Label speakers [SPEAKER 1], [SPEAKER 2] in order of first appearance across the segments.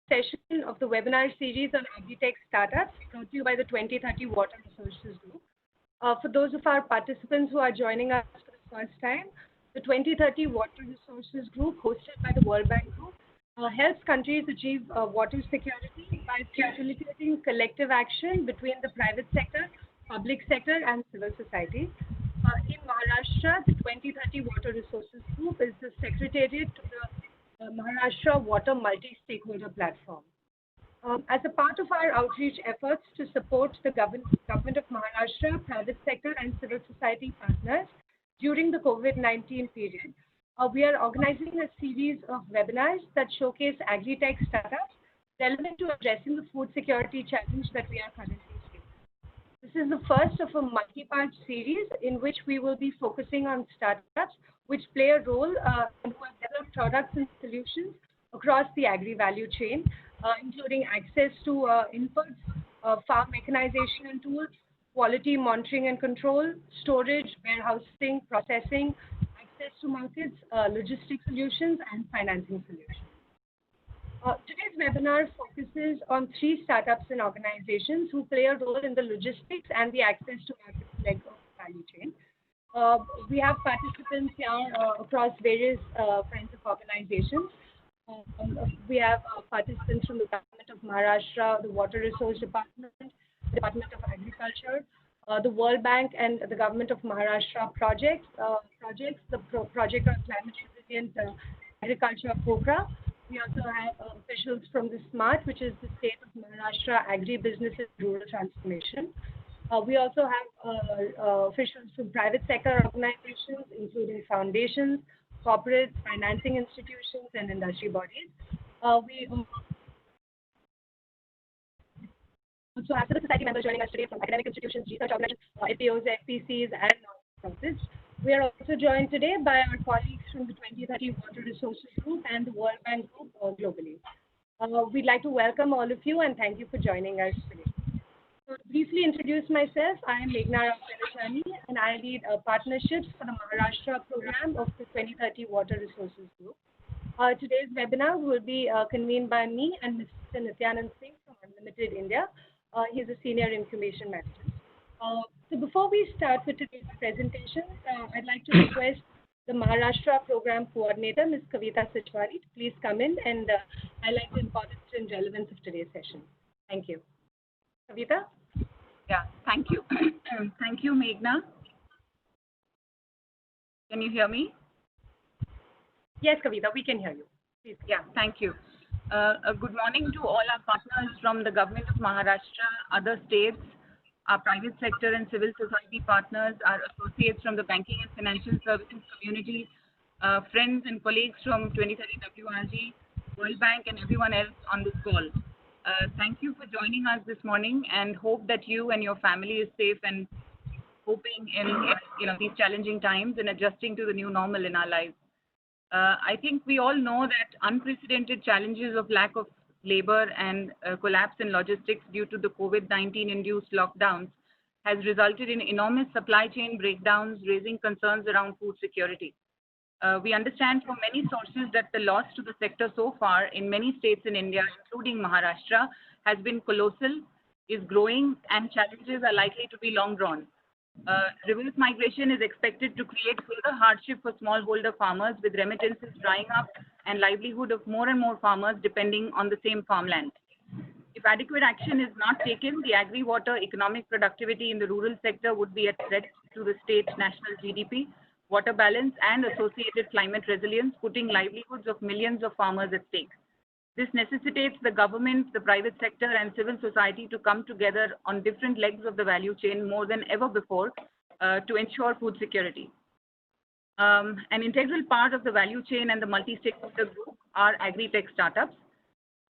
[SPEAKER 1] session of the webinar series on agri-tech startups brought to you by the 2030 Water Resources Group. For those of our participants who are joining us for the first time, the 2030 Water Resources Group, hosted by the World Bank Group, helps countries achieve water security by facilitating collective action between the private sector, public sector, and civil society. In Maharashtra, the 2030 Water Resources Group is the secretariat to the Maharashtra Water Multi-Stakeholder Platform. As a part of our outreach efforts to support the government of Maharashtra, private sector, and civil society partners during the COVID-19 period, we are organizing a series of webinars that showcase agri-tech startups relevant to addressing the food security challenge that we are currently facing. This is the first of a multi-part series in which we will be focusing on startups which play a role in developing products and solutions across the agri value chain, including access to inputs, farm mechanization and tools, quality monitoring and control, storage, warehousing, processing, access to markets, logistic solutions, and financing solutions. Today's webinar focuses on 3 startups and organizations who play a role in the logistics and the access to market leg of the value chain. We have participants here across various kinds of organizations. We have participants from the Government of Maharashtra, the Water Resource Department, the Department of Agriculture, the World Bank, and the Government of Maharashtra projects, the Project on Climate Resilient Agriculture Pokhara. We also have officials from the SMART, which is the State of Maharashtra Agri-Business and Rural Transformation. We also have officials from private sector organizations, including foundations, corporate financing institutions, and industry bodies. We also have civil society members joining us today from academic institutions, research organizations, FPOs, FPCs, and non-profits. We are also joined today by our colleagues from the 2030 Water Resources Group and the World Bank Group globally. We'd like to welcome all of you and thank you for joining us today. So to briefly introduce myself, I am Meghna Rao and I lead partnerships for the Maharashtra program of the 2030 Water Resources Group. Today's webinar will be convened by me and Mr. Nityanand Singh from Unlimited India. He's a senior information manager. So before we start with today's presentation, I'd like to request the Maharashtra program coordinator, Ms. Kavita Sachwani, to please come in and highlight the importance and relevance of today's session. Thank you. Kavita?
[SPEAKER 2] Yeah, thank you. Thank you, Meghna. Can you hear me?
[SPEAKER 1] Yes, Kavita, we can hear you. Please.
[SPEAKER 2] Yeah, thank you. Good morning to all our partners from the Government of Maharashtra, other states, our private sector and civil society partners, our associates from the banking and financial services community, friends and colleagues from 2030 WRG, World Bank, and everyone else on this call. Thank you for joining us this morning and hope that you and your family is safe and coping in these challenging times and adjusting to the new normal in our lives. I think we all know that unprecedented challenges of lack of labor and collapse in logistics due to the COVID-19 induced lockdowns has resulted in enormous supply chain breakdowns, raising concerns around food security. We understand from many sources that the loss to the sector so far in many states in India, including Maharashtra, has been colossal, is growing, and challenges are likely to be long drawn. Reverse migration is expected to create further hardship for smallholder farmers, with remittances drying up and livelihood of more and more farmers depending on the same farmland. If adequate action is not taken, the agri-water economic productivity in the rural sector would be at threat to the state's national GDP, water balance, and associated climate resilience, putting livelihoods of millions of farmers at stake. This necessitates the government, the private sector, and civil society to come together on different legs of the value chain more than ever before to ensure food security. An integral part of the value chain and the multi-stakeholder group are agri-tech startups.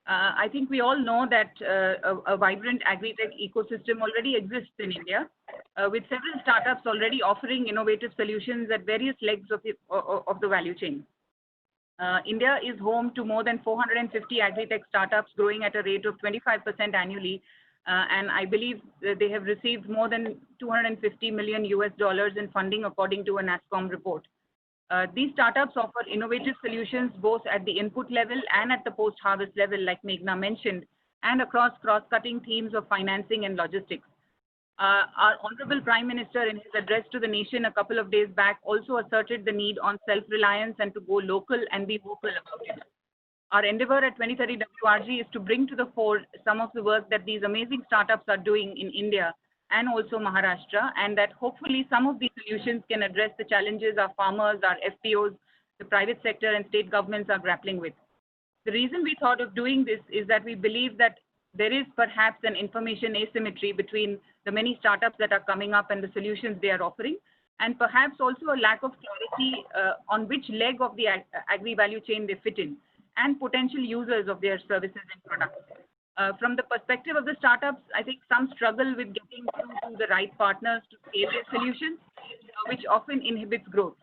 [SPEAKER 2] I think we all know that a vibrant agri-tech ecosystem already exists in India, with several startups already offering innovative solutions at various legs of the value chain. India is home to more than 450 agri-tech startups growing at a rate of 25% annually, and I believe they have received more than $250 million in funding according to a NASSCOM report. These startups offer innovative solutions both at the input level and at the post-harvest level, like Meghna mentioned, and across cross-cutting themes of financing and logistics. Our Honorable Prime Minister, in his address to the nation a couple of days back, also asserted the need on self-reliance and to go local and be vocal about it. Our endeavor at 2030 WRG is to bring to the fore some of the work that these amazing startups are doing in India and also Maharashtra, and that hopefully some of these solutions can address the challenges our farmers, our FPOs, the private sector and state governments are grappling with. The reason we thought of doing this is that we believe that there is perhaps an information asymmetry between the many startups that are coming up and the solutions they are offering, and perhaps also a lack of clarity on which leg of the agri-value chain they fit in, and potential users of their services and products. From the perspective of the startups, I think some struggle with getting through to the right partners to scale their solutions, which often inhibits growth.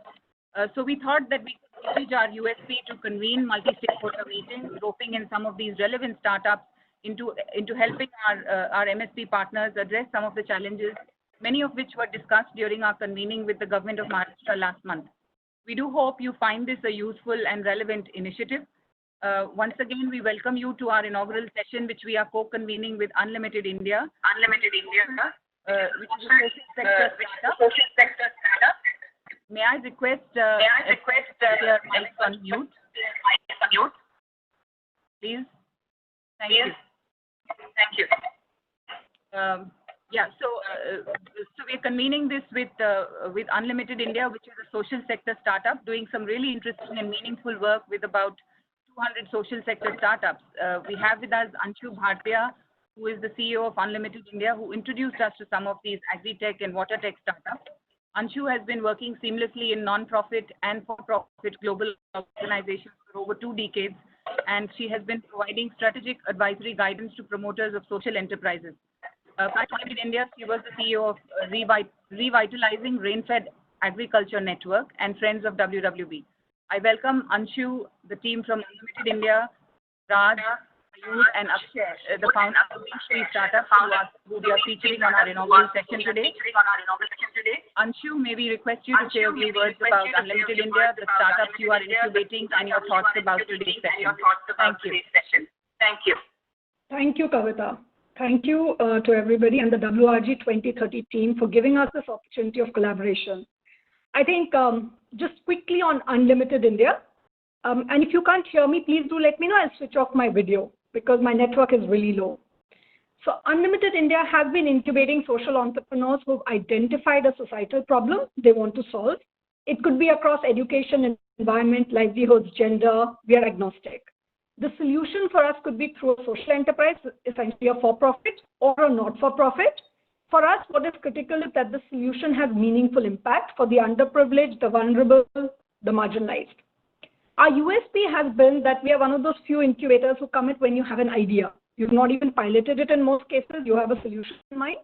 [SPEAKER 2] So we thought that we could leverage our USP to convene multi-stakeholder meetings, roping in some of these relevant startups into helping our MSP partners address some of the challenges, many of which were discussed during our convening with the Government of Maharashtra last month. We do hope you find this a useful and relevant initiative. Once again, we welcome you to our inaugural session, which we are co-convening with Unlimited India, which is a social sector startup. May I request their mics on mute? Please. Thank you. Thank you. Yeah, so we're convening this with Unlimited India, which is a social sector startup doing some really interesting and meaningful work with about 200 social sector startups. We have with us Anshu Bhartia, who is the CEO of Unlimited India, who introduced us to some of these agri-tech and water tech startups. Anshu has been working seamlessly in non-profit and for-profit global organizations for over 2 decades, and she has been providing strategic advisory guidance to promoters of social enterprises. At Unlimited India, she was the CEO of Revitalizing Rain-Fed Agriculture Network and Friends of WWB. I welcome Anshu, the team from Unlimited India, Raj, Ayur, and Akshay, the founder of these 3 startups who we are featuring on our inaugural session today. Anshu, may we request you to say a few words about Unlimited India, the startups you are incubating, and your thoughts about today's session. Thank you.
[SPEAKER 3] Thank you, Kavita. Thank you to everybody and the WRG 2030 team for giving us this opportunity of collaboration. I think just quickly on Unlimited India, and if you can't hear me, please do let me know. I'll switch off my video because my network is really low. So Unlimited India has been incubating social entrepreneurs who've identified a societal problem they want to solve. It could be across education, environment, livelihoods, gender. We are agnostic. The solution for us could be through a social enterprise, essentially a for-profit or a not-for-profit. For us, what is critical is that the solution has meaningful impact for the underprivileged, the vulnerable, the marginalized. Our USP has been that we are one of those few incubators who come in when you have an idea. You've not even piloted it in most cases. You have a solution in mind.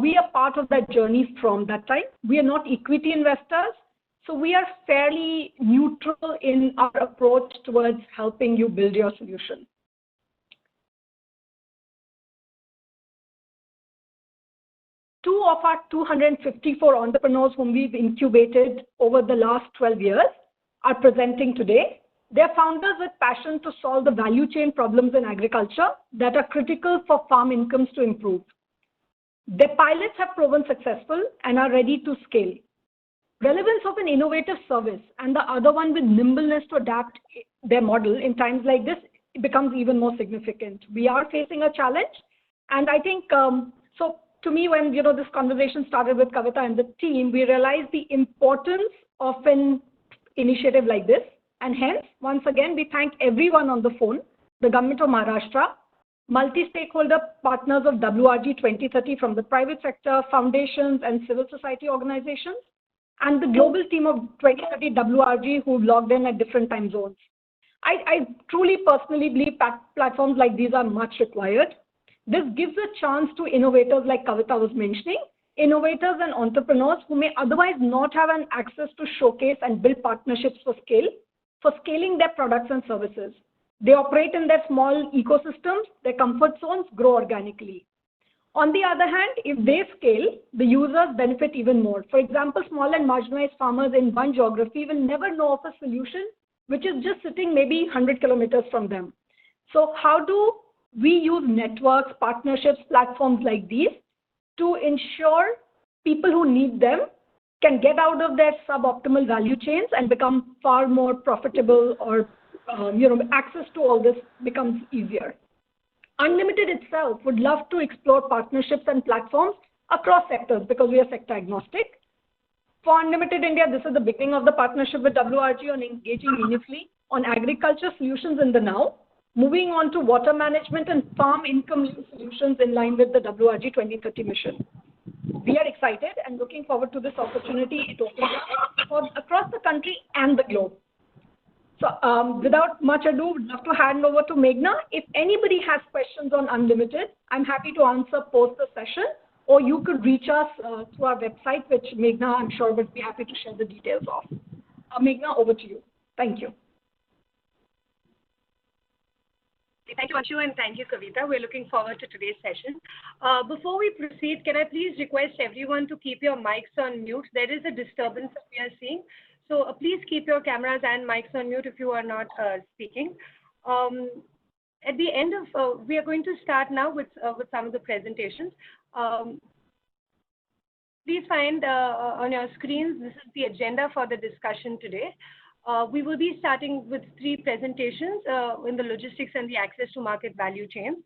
[SPEAKER 3] We are part of that journey from that time. We are not equity investors. So we are fairly neutral in our approach towards helping you build your solution. Two of our 254 entrepreneurs whom we've incubated over the last 12 years are presenting today. They're founders with passion to solve the value chain problems in agriculture that are critical for farm incomes to improve. Their pilots have proven successful and are ready to scale. Relevance of an innovative service and the other one with nimbleness to adapt their model in times like this becomes even more significant. We are facing a challenge, and I think so. To me, when this conversation started with Kavita and the team, we realized the importance of an initiative like this, and hence, once again, we thank everyone on the phone, the Government of Maharashtra, multi-stakeholder partners of WRG 2030 from the private sector, foundations, and civil society organizations, and the global team of 2030 WRG who logged in at different time zones. I truly personally believe platforms like these are much required. This gives a chance to innovators like Kavita was mentioning, innovators and entrepreneurs who may otherwise not have an access to showcase and build partnerships for scaling their products and services. They operate in their small ecosystems, their comfort zones, grow organically. On the other hand, if they scale, the users benefit even more. For example, small and marginalized farmers in one geography will never know of a solution which is just sitting maybe 100 kilometers from them. So how do we use networks, partnerships, platforms like these to ensure people who need them can get out of their suboptimal value chains and become far more profitable, or access to all this becomes easier. Unlimited itself would love to explore partnerships and platforms across sectors because we are sector agnostic. For Unlimited India, this is the beginning of the partnership with WRG on engaging meaningfully on agriculture solutions in the now, moving on to water management and farm income solutions in line with the WRG 2030 mission. We are excited and looking forward to this opportunity it opens up for across the country and the globe. So without much ado, would love to hand over to Meghna. If anybody has questions on Unlimited, I'm happy to answer post the session, or you could reach us through our website, which Meghna, I'm sure, would be happy to share the details of. Meghna, over to you. Thank you.
[SPEAKER 1] Thank you, Anshu, and thank you, Kavita. We're looking forward to today's session. Before we proceed, can I please request everyone to keep your mics on mute? There is a disturbance that we are seeing. So please keep your cameras and mics on mute if you are not speaking. At the end of, we are going to start now with some of the presentations. Please find on your screens, this is the agenda for the discussion today. We will be starting with 3 presentations in the logistics and the access to market value chains.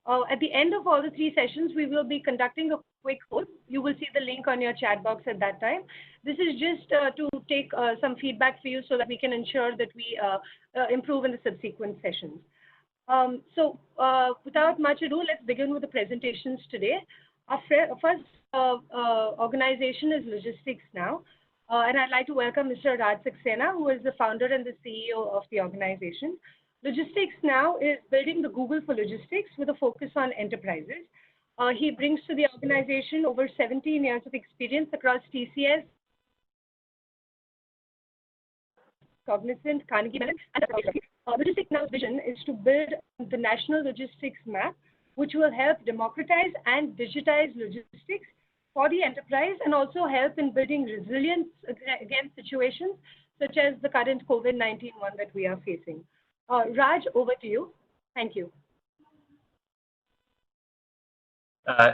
[SPEAKER 1] At the end of all the 3 sessions, we will be conducting a quick poll. You will see the link on your chat box at that time. This is just to take some feedback for you so that we can ensure that we improve in the subsequent sessions. So without much ado, let's begin with the presentations today. Our first organization is Logistics Now. And I'd like to welcome Mr. Raj Saxena, who is the founder and the CEO of the organization. Logistics Now is building the Google for logistics with a focus on enterprises. He brings to the organization over 17 years of experience across TCS, Cognizant, Carnegie Mellon, and Logistics Now's vision is to build the national logistics map, which will help democratize and digitize logistics for the enterprise and also help in building resilience against situations such as the current COVID-19 one that we are facing. Raj, over to you. Thank you.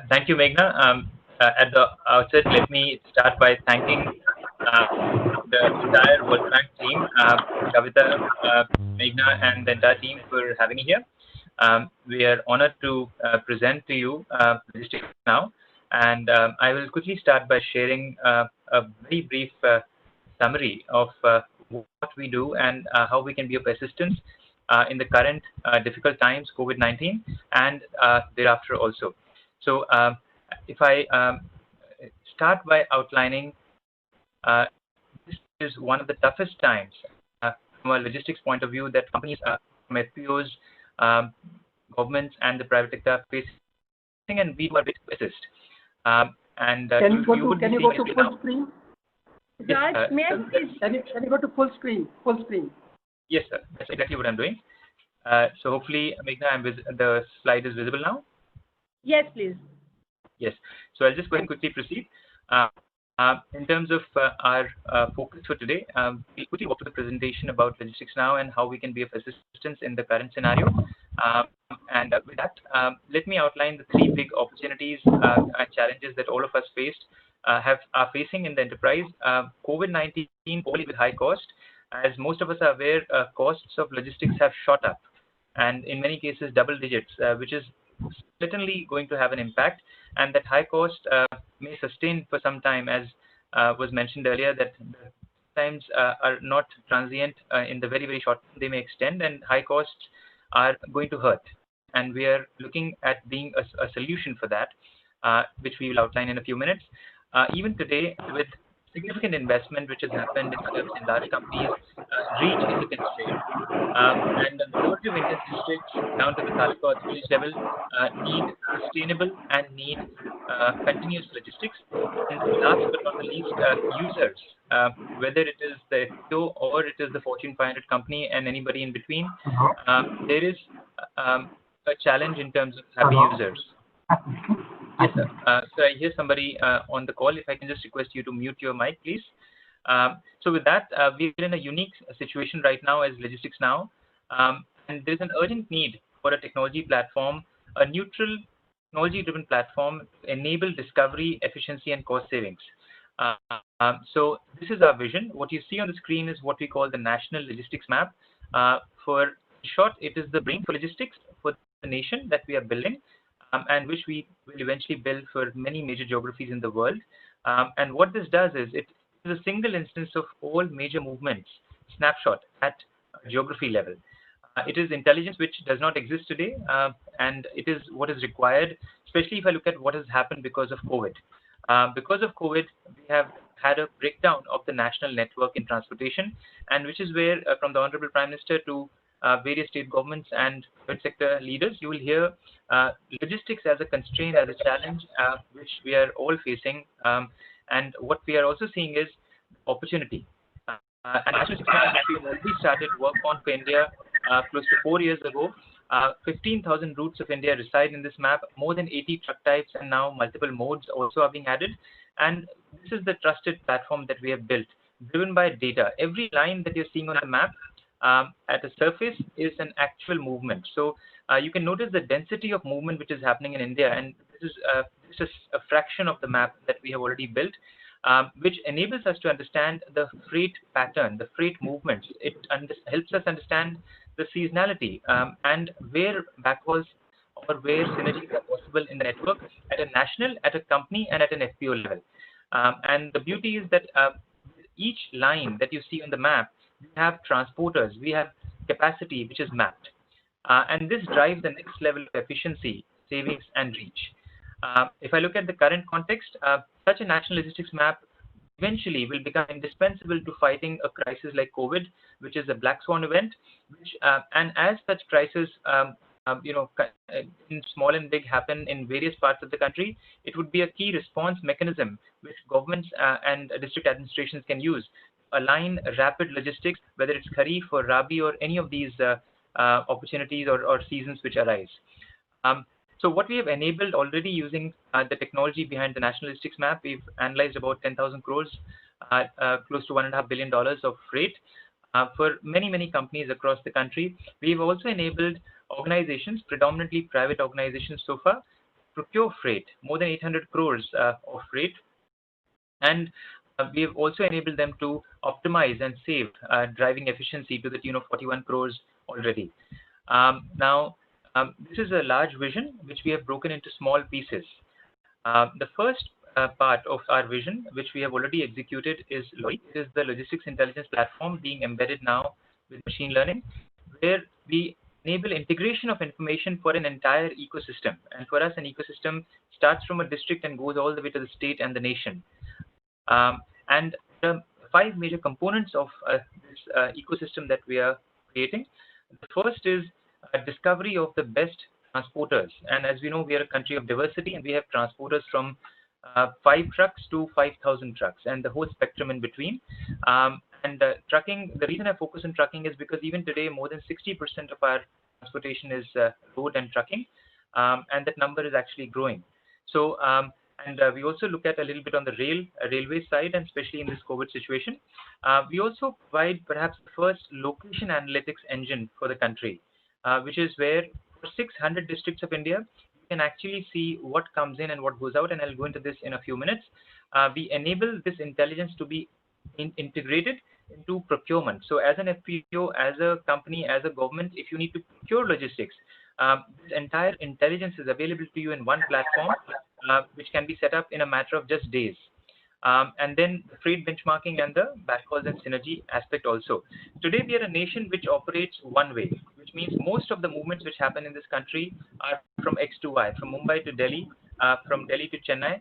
[SPEAKER 4] Thank you, Meghna. At the outset, let me start by thanking the entire World Bank team, Kavita, Meghna, and the entire team for having me here. We are honored to present to you Logistics Now, and I will quickly start by sharing a very brief summary of what we do and how we can be of assistance in the current difficult times, COVID-19, and thereafter also. So if I start by outlining, this is one of the toughest times from a logistics point of view that companies, from FPOs, governments, and the private sector are facing, and we are to assist. And
[SPEAKER 5] can you go to full screen?
[SPEAKER 1] Raj,
[SPEAKER 5] can you go to full screen? Full screen.
[SPEAKER 4] Yes, sir. That's exactly what I'm doing. So hopefully, Meghna, the slide is visible now.
[SPEAKER 1] Yes, please.
[SPEAKER 4] Yes. So I'll just go and quickly proceed. In terms of our focus for today, we'll quickly walk through the presentation about Logistics Now and how we can be of assistance in the current scenario. And with that, let me outline the 3 big opportunities and challenges that all of us are facing in the enterprise. COVID-19, only with high cost. As most of us are aware, costs of logistics have shot up, and in many cases double digits, which is certainly going to have an impact, and that high cost may sustain for some time, as was mentioned earlier, that times are not transient in the very, very short term. They may extend, and high costs are going to hurt. And we are looking at being a solution for that, which we will outline in a few minutes. Even today, with significant investment which has happened in large companies, reach is a constraint. And the majority of Indian districts down to the Taluk village level need sustainable and need continuous logistics. And last but not the least, users, whether it is the FPO or it is the Fortune 500 company and anybody in between, there is a challenge in terms of happy users. Yes, sir. So I hear somebody on the call. If I can just request you to mute your mic, please. So with that, we're in a unique situation right now as Logistics Now, and there's an urgent need for a technology platform, a neutral, technology-driven platform to enable discovery, efficiency, and cost savings. So this is our vision. What you see on the screen is what we call the National Logistics Map. For short, it is the brain for logistics for the nation that we are building, and which we will eventually build for many major geographies in the world. And what this does is it is a single instance of all major movements, snapshot at geography level. It is intelligence which does not exist today, and it is what is required, especially if I look at what has happened because of COVID. Because of COVID, we have had a breakdown of the national network in transportation, and which is where, from the Honorable Prime Minister to various state governments and private sector leaders, you will hear logistics as a constraint, as a challenge, which we are all facing. And what we are also seeing is opportunity. And actually, we've already started work on for India close to 4 years ago. 15,000 routes of India reside in this map, more than 80 truck types, and now multiple modes also are being added. And this is the trusted platform that we have built, driven by data. Every line that you're seeing on the map at the surface is an actual movement. So you can notice the density of movement which is happening in India, and this is a fraction of the map that we have already built, which enables us to understand the freight pattern, the freight movements. It helps us understand the seasonality and where backhauls or where synergies are possible in the network at a national, at a company, and at an FPO level. And the beauty is that each line that you see on the map, we have transporters, we have capacity which is mapped. And this drives the next level of efficiency, savings, and reach. If I look at the current context, such a national logistics map eventually will become indispensable to fighting a crisis like COVID, which is a black swan event. Which, and as such crises, in small and big happen in various parts of the country, it would be a key response mechanism which governments and district administrations can use. Align rapid logistics, whether it's Kharif or Rabi or any of these opportunities or seasons which arise. So what we have enabled already using the technology behind the National Logistics Map, we've analyzed about 10,000 crores, close to $1.5 billion of freight for many, many companies across the country. We've also enabled organizations, predominantly private organizations so far, procure freight, more than 800 crores of freight. And we have also enabled them to optimize and save, driving efficiency to the tune of 41 crores already. Now, this is a large vision which we have broken into small pieces. The first part of our vision, which we have already executed, is LOI. It is the logistics intelligence platform being embedded now with machine learning, where we enable integration of information for an entire ecosystem. And for us, an ecosystem starts from a district and goes all the way to the state and the nation. And the 5 major components of this ecosystem that we are creating. The first is a discovery of the best transporters. And as we know, we are a country of diversity, and we have transporters from 5 trucks to 5,000 trucks and the whole spectrum in between. And trucking, the reason I focus on trucking is because even today, more than 60% of our transportation is road and trucking, and that number is actually growing. So, and we also look at a little bit on the railway side, and especially in this COVID situation. We also provide perhaps the first location analytics engine for the country, which is where for 600 districts of India, you can actually see what comes in and what goes out, and I'll go into this in a few minutes. We enable this intelligence to be integrated into procurement. So as an FPO, as a company, as a government, if you need to procure logistics, this entire intelligence is available to you in one platform, which can be set up in a matter of just days. And then the freight benchmarking and the backhauls and synergy aspect also. Today, we are a nation which operates one way, which means most of the movements which happen in this country are from X to Y, from Mumbai to Delhi, from Delhi to Chennai.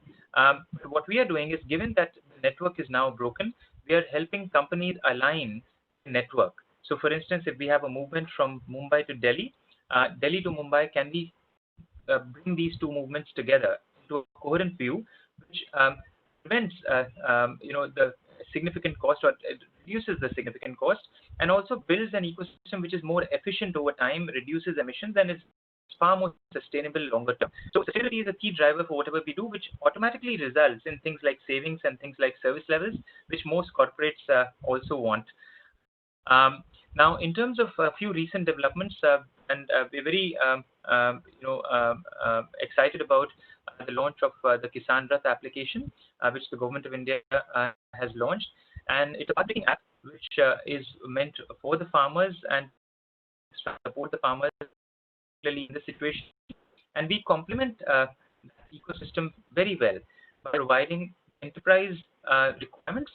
[SPEAKER 4] What we are doing is, given that the network is now broken, we are helping companies align the network. So for instance, if we have a movement from Mumbai to Delhi, Delhi to Mumbai, can we bring these two movements together into a coherent view, which prevents the significant cost, or it reduces the significant cost, and also builds an ecosystem which is more efficient over time, reduces emissions, and is far more sustainable longer term. So sustainability is a key driver for whatever we do, which automatically results in things like savings and things like service levels, which most corporates also want. Now, in terms of a few recent developments, and we're very excited about the launch of the Kisan Rath application, which the Government of India has launched, and it's a path-breaking app which is meant for the farmers and support the farmers in the situation. And we complement that ecosystem very well by providing enterprise requirements.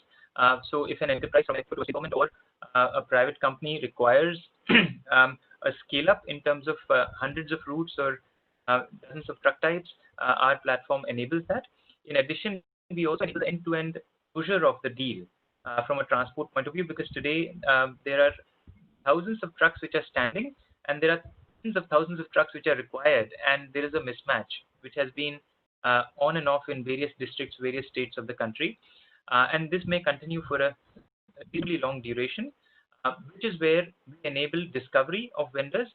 [SPEAKER 4] So if an enterprise from a government or a private company requires a scale up in terms of hundreds of routes or dozens of truck types, our platform enables that. In addition, we also enable the end-to-end closure of the deal from a transport point of view, because today there are thousands of trucks which are standing, and there are tens of thousands of trucks which are required, and there is a mismatch which has been on and off in various districts, various states of the country, and this may continue for a reasonably long duration, which is where we enable discovery of vendors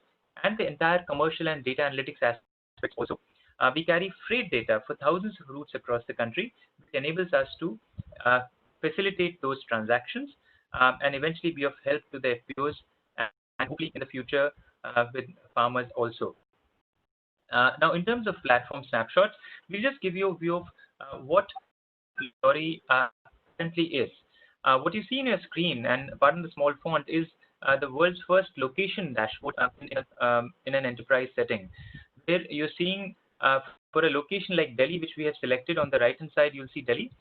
[SPEAKER 4] and the entire commercial and data analytics aspects also. We carry freight data for thousands of routes across the country, which enables us to facilitate those transactions and eventually be of help to the FPOs and hopefully in the future with farmers also. Now, in terms of platform snapshots, we'll just give you a view of what Lorry currently is. What you see on your screen, and pardon the small font, is the world's first location dashboard in an enterprise setting. Where you're seeing for a location like Delhi, which we have selected on the right-hand side, you'll see Delhi.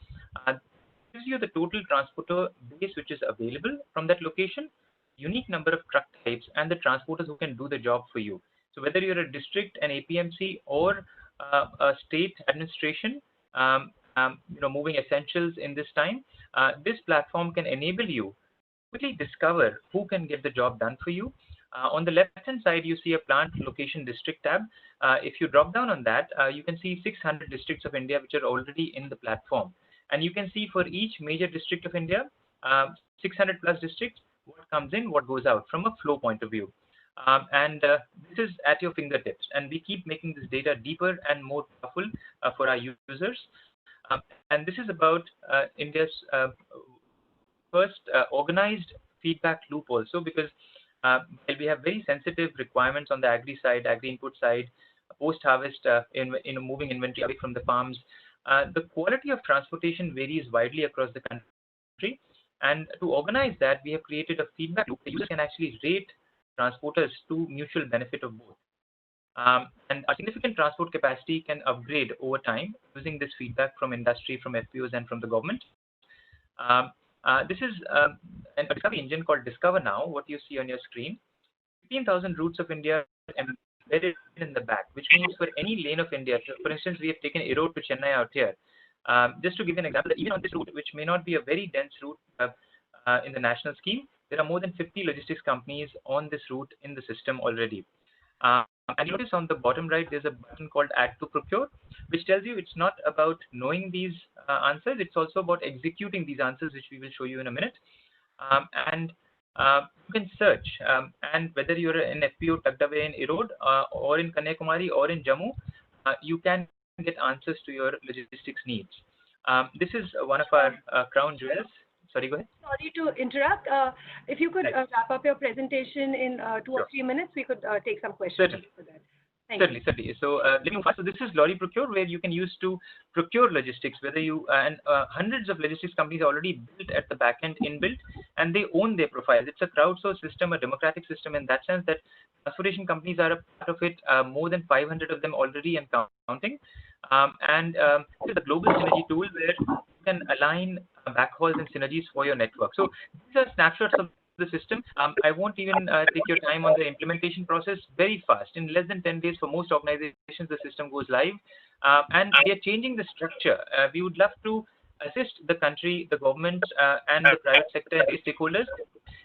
[SPEAKER 4] Gives you the total transporter base which is available from that location, unique number of truck types, and the transporters who can do the job for you. So whether you're a district, an APMC, or a state administration, moving essentials in this time, this platform can enable you to quickly discover who can get the job done for you. On the left-hand side, you see a plant location district tab. If you drop down on that, you can see 600 districts of India which are already in the platform. And you can see for each major district of India, 600 plus districts, what comes in, what goes out from a flow point of view. This is at your fingertips. And we keep making this data deeper and more powerful for our users. And this is about India's first organized feedback loop also, because while we have very sensitive requirements on the agri-input side, post-harvest in moving inventory away from the farms, the quality of transportation varies widely across the country. And to organize that, we have created a feedback loop. The user can actually rate transporters to mutual benefit of both. And our significant transport capacity can upgrade over time using this feedback from industry, from FPOs, and from the government. This is a discovery engine called Discover Now, what you see on your screen. 15,000 routes of India embedded in the back, which means for any lane of India, for instance, we have taken a road to Chennai out here. Just to give you an example, even on this route, which may not be a very dense route in the national scheme, there are more than 50 logistics companies on this route in the system already. And you notice on the bottom right, there's a button called Add to Procure, which tells you it's not about knowing these answers, it's also about executing these answers, which we will show you in a minute. You can search, and whether you're an FPO tucked away in Erode or in Kanyakumari or in Jammu, you can get answers to your logistics needs. This is one of our crown jewels. Sorry, go ahead.
[SPEAKER 1] Sorry to interrupt. If you could wrap up your presentation in 2 or 3 minutes, we could take some questions.
[SPEAKER 4] Certainly.
[SPEAKER 1] For that.
[SPEAKER 4] Certainly. So, so this is Lorry Procure, where you can use to procure logistics, whether you, and hundreds of logistics companies are already built at the back end, inbuilt, and they own their profiles. It's a crowdsourced system, a democratic system in that sense that transportation companies are a part of it, more than 500 of them already and counting. This is a global synergy tool where you can align backhauls and synergies for your network. So these are snapshots of the system. I won't even take your time on the implementation process. Very fast. In less than 10 days for most organizations, the system goes live. And we are changing the structure. We would love to assist the country, the government, and the private sector and stakeholders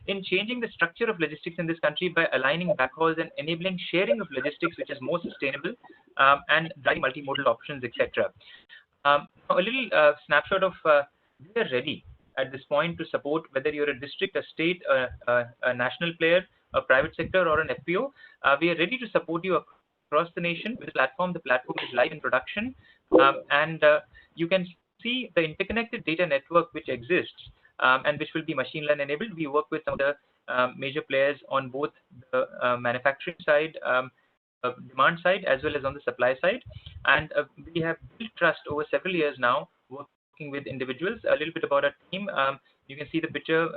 [SPEAKER 4] in changing the structure of logistics in this country by aligning backhauls and enabling sharing of logistics, which is more sustainable, and driving multimodal options, etc. A little snapshot of we are ready at this point to support whether you're a district, a state, a national player, a private sector, or an FPO. We are ready to support you across the nation with the platform. The platform is live in production, and you can see the interconnected data network which exists and which will be machine learning enabled. We work with some of the major players on both the manufacturing side, demand side, as well as on the supply side, and we have built trust over several years now working with individuals. A little bit about our team. You can see the picture,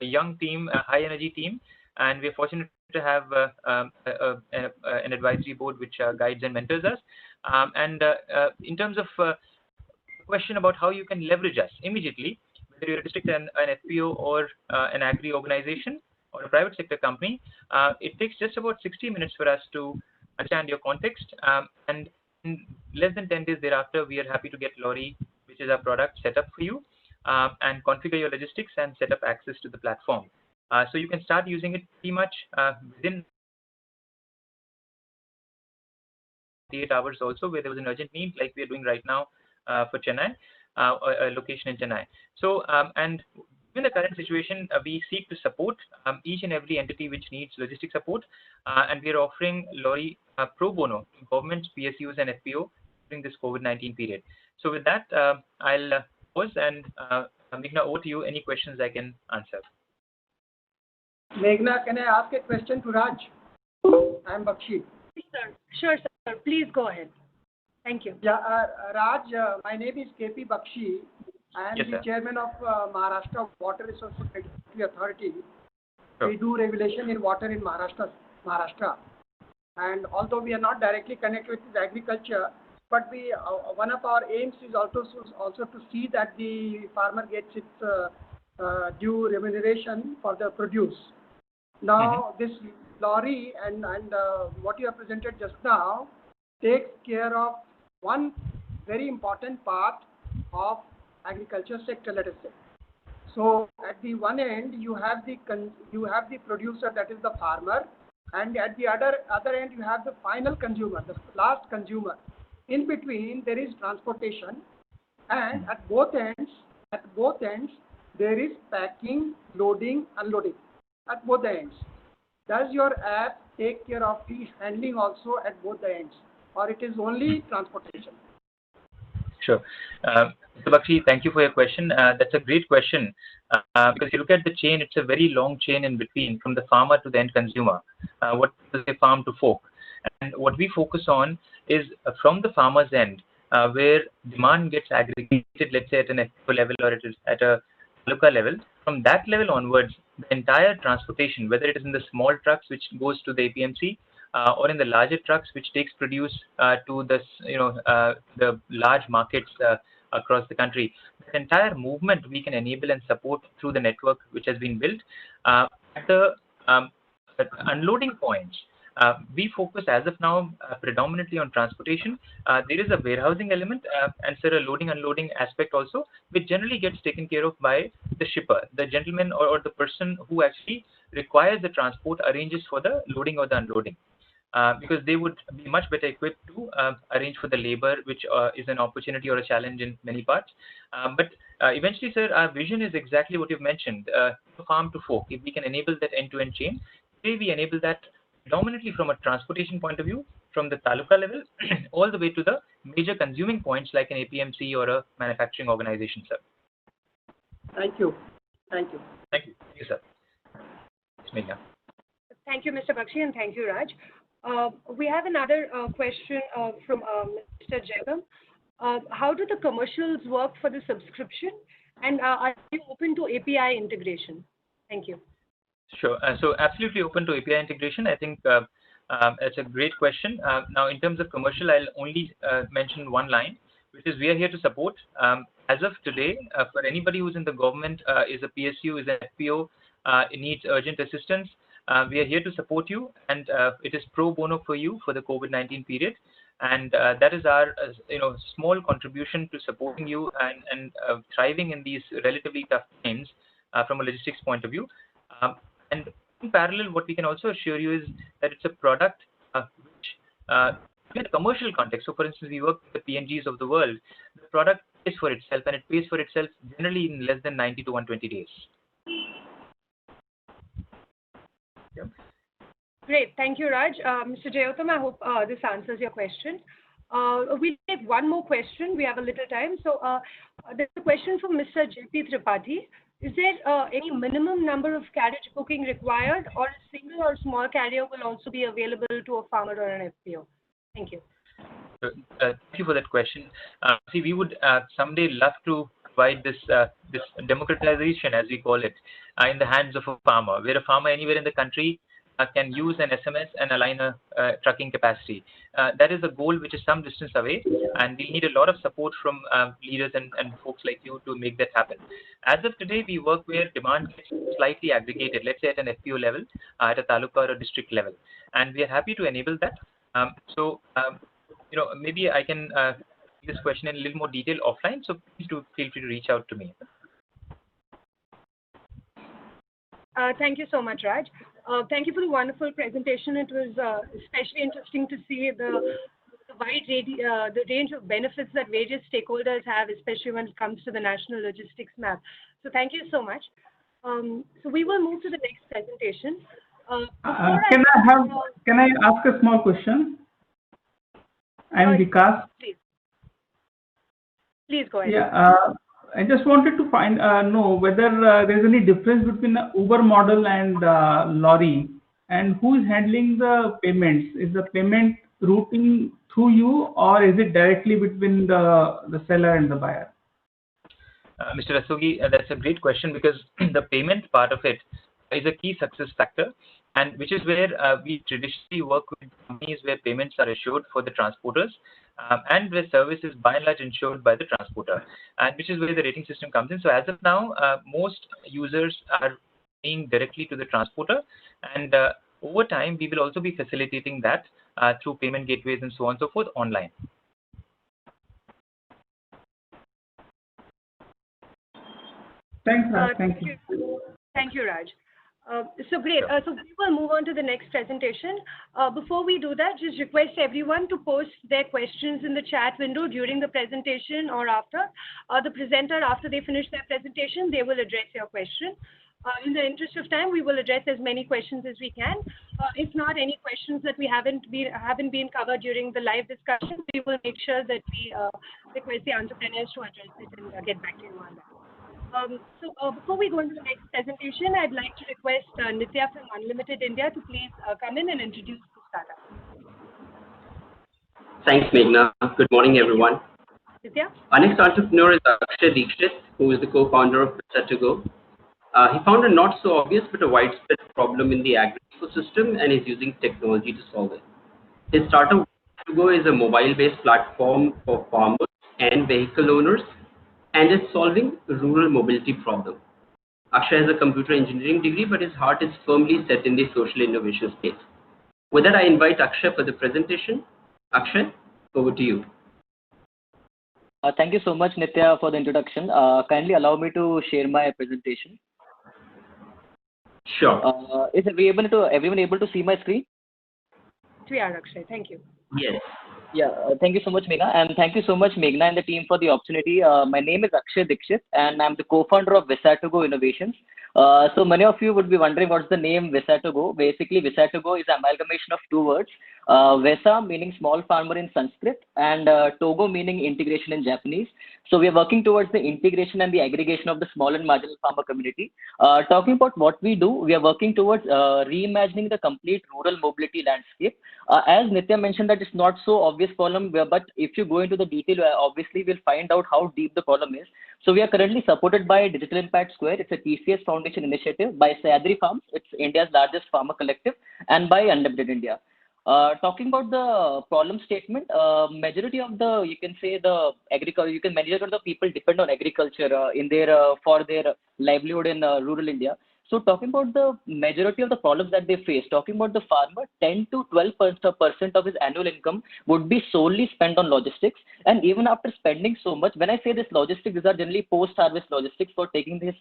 [SPEAKER 4] a young team, a high energy team, and we're fortunate to have an advisory board which guides and mentors us. In terms of question about how you can leverage us immediately, whether you're a district, an FPO, or an agri organization or a private sector company, it takes just about 60 minutes for us to understand your context, and in less than 10 days thereafter, we are happy to get Lorry, which is our product, set up for you, and configure your logistics and set up access to the platform. So you can start using it pretty much within 8 hours also, where there was an urgent need like we are doing right now for Chennai, a location in Chennai. So, and in the current situation, we seek to support each and every entity which needs logistic support, and we are offering Lorry pro bono to governments, PSUs, and FPO during this COVID-19 period. So with that, I'll pause and Meghna, over to you. Any questions I can answer?
[SPEAKER 5] Meghna, can I ask a question to Raj? I am Bakshi.
[SPEAKER 1] Sure, sir. Please go ahead. Thank you.
[SPEAKER 5] Yeah, Raj, my name is KP Bakshi. I am the chairman of Maharashtra Water Resources Regulatory Authority. Sure. We do regulation in water in Maharashtra. And although we are not directly connected with agriculture, but we one of our aims is also to see that the farmer gets its due remuneration for the produce. Now, this Lorry and what you have presented just now takes care of one very important part of agriculture sector, let us say. So at the one end you have the producer, that is the farmer, and at the other end you have the final consumer, the last consumer. In between there is transportation, and at both ends there is packing, loading, unloading at both the ends. Does your app take care of the handling also at both the ends, or it is only transportation?
[SPEAKER 4] Sure. Mr. Bakshi, thank you for your question. That's a great question, because you look at the chain, it's a very long chain in between from the farmer to the end consumer. What is a farm to fork? And what we focus on is from the farmer's end, where demand gets aggregated, let's say at an FPO level or it is at a local level. From that level onwards, the entire transportation, whether it is in the small trucks which goes to the APMC, or in the larger trucks which takes produce to the large markets across the country, the entire movement we can enable and support through the network which has been built. At the unloading points, we focus as of now predominantly on transportation. There is a warehousing element and a loading unloading aspect also, which generally gets taken care of by the shipper, the gentleman or the person who actually requires the transport, arranges for the loading or the unloading. Because they would be much better equipped to arrange for the labor, which is an opportunity or a challenge in many parts. But eventually, sir, our vision is exactly what you've mentioned, farm to fork. If we can enable that end-to-end chain, today we enable that predominantly from a transportation point of view, from the taluka level, all the way to the major consuming points like an APMC or a manufacturing organization, sir.
[SPEAKER 5] Thank you. Thank you.
[SPEAKER 4] Thank you. Thank you, sir.
[SPEAKER 1] Thank you, Mr. Bakshi, and thank you, Raj. We have another question from Mr. Jagam. How do the commercials work for the subscription, and are you open to API integration? Thank you.
[SPEAKER 4] Sure. So absolutely open to API integration. I think it's a great question. Now, in terms of commercial, I'll only mention one line, which is we are here to support. As of today, for anybody who's in the government, is a PSU, is an FPO, needs urgent assistance, we are here to support you, and it is pro bono for you for the COVID-19 period, and that is our small contribution to supporting you and thriving in these relatively tough times from a logistics point of view. And in parallel, what we can also assure you is that it's a product which in a commercial context. So, for instance, we work with the PNGs of the world. The product pays for itself, and it pays for itself generally in less than 90 to 120 days.
[SPEAKER 1] Great. Thank you, Raj. Mr. Jayotam, I hope this answers your question. We'll take one more question. We have a little time. So there's a question from Mr. JP Tripathi. Is there any minimum number of carriage booking required, or a single or small carrier will also be available to a farmer or an FPO? Thank you.
[SPEAKER 4] Thank you for that question. See, we would someday love to provide this democratization, as we call it, in the hands of a farmer, where a farmer anywhere in the country can use an SMS and align a trucking capacity. That is a goal which is some distance away, and we need a lot of support from leaders and folks like you to make that happen. As of today, we work where demand gets slightly aggregated, let's say at an FPO level, at a taluka or a district level, and we are happy to enable that. Maybe I can this question in a little more detail offline, so please do feel free to reach out to me.
[SPEAKER 1] Thank you so much, Raj. Thank you for the wonderful presentation. It was especially interesting to see the range of benefits that various stakeholders have, especially when it comes to the national logistics map. So thank you so much. So we will move to the next presentation.
[SPEAKER 6] Can I ask a small question? I'm Vikas.
[SPEAKER 1] Please go ahead.
[SPEAKER 6] Yeah, I just wanted to know whether there's any difference between the Uber model and lorry, and who is handling the payments? Is the payment routing through you, or is it directly between the seller and the buyer?
[SPEAKER 4] Mr. Rastogi, that's a great question, because the payment part of it is a key success factor, and which is where we traditionally work with companies where payments are assured for the transporters, and where service is by and large insured by the transporter, and which is where the rating system comes in. So as of now, most users are paying directly to the transporter, and over time we will also be facilitating that through payment gateways and so on and so forth online.
[SPEAKER 6] Thanks, Raj. Thank you.
[SPEAKER 1] Thank you, Raj. So great. So we will move on to the next presentation. Before we do that, just request everyone to post their questions in the chat window during the presentation or after. The presenter, after they finish their presentation, they will address your question. In the interest of time, we will address as many questions as we can. If not, any questions that we haven't been covered during the live discussion, we will make sure that we request the entrepreneurs to address it and get back to you on that. Before we go into the next presentation, I'd like to request Nitya from Unlimited India to please come in and introduce the startup.
[SPEAKER 7] Thanks, Meghna. Good morning, everyone.
[SPEAKER 1] Nitya?
[SPEAKER 7] Our next entrepreneur is Akshay Dikshit, who is the co-founder of Visa2Go. He found a not so obvious but a widespread problem in the agri ecosystem and is using technology to solve it. His startup Visa2Go is a mobile-based platform for farmers and vehicle owners, and is solving a rural mobility problem. Akshay has a computer engineering degree, but his heart is firmly set in the social innovation space. With that, I invite Akshay for the presentation. Akshay, over to you.
[SPEAKER 8] Thank you so much, Nitya, for the introduction. Kindly allow me to share my presentation.
[SPEAKER 7] Sure.
[SPEAKER 8] Is everyone able to see my screen?
[SPEAKER 1] We are, Akshay. Thank you.
[SPEAKER 7] Yes.
[SPEAKER 8] Yeah, thank you so much, Meghna, and thank you so much, Meghna and the team, for the opportunity. My name is Akshay Dikshit, and I'm the co-founder of Visa2Go Innovations. So many of you would be wondering what's the name Visa2Go. Basically, Visa2Go is an amalgamation of two words. Vesa meaning small farmer in Sanskrit, and Togo meaning integration in Japanese. So we are working towards the integration and the aggregation of the small and marginal farmer community. Talking about what we do, we are working towards reimagining the complete rural mobility landscape. As Nitya mentioned, that it's not so obvious problem, but if you go into the detail, obviously we'll find out how deep the problem is. So we are currently supported by Digital Impact Square. It's a TCS Foundation initiative, by Sayadri Farms. It's India's largest farmer collective, and by Unlimited India. Talking about the problem statement, majority of the, you can say the agriculture, you can majority of the people depend on agriculture in their for their livelihood in rural India. So talking about the majority of the problems that they face, talking about the farmer, 10 to 12% of his annual income would be solely spent on logistics. And even after spending so much, when I say this logistics, these are generally post-harvest logistics for taking this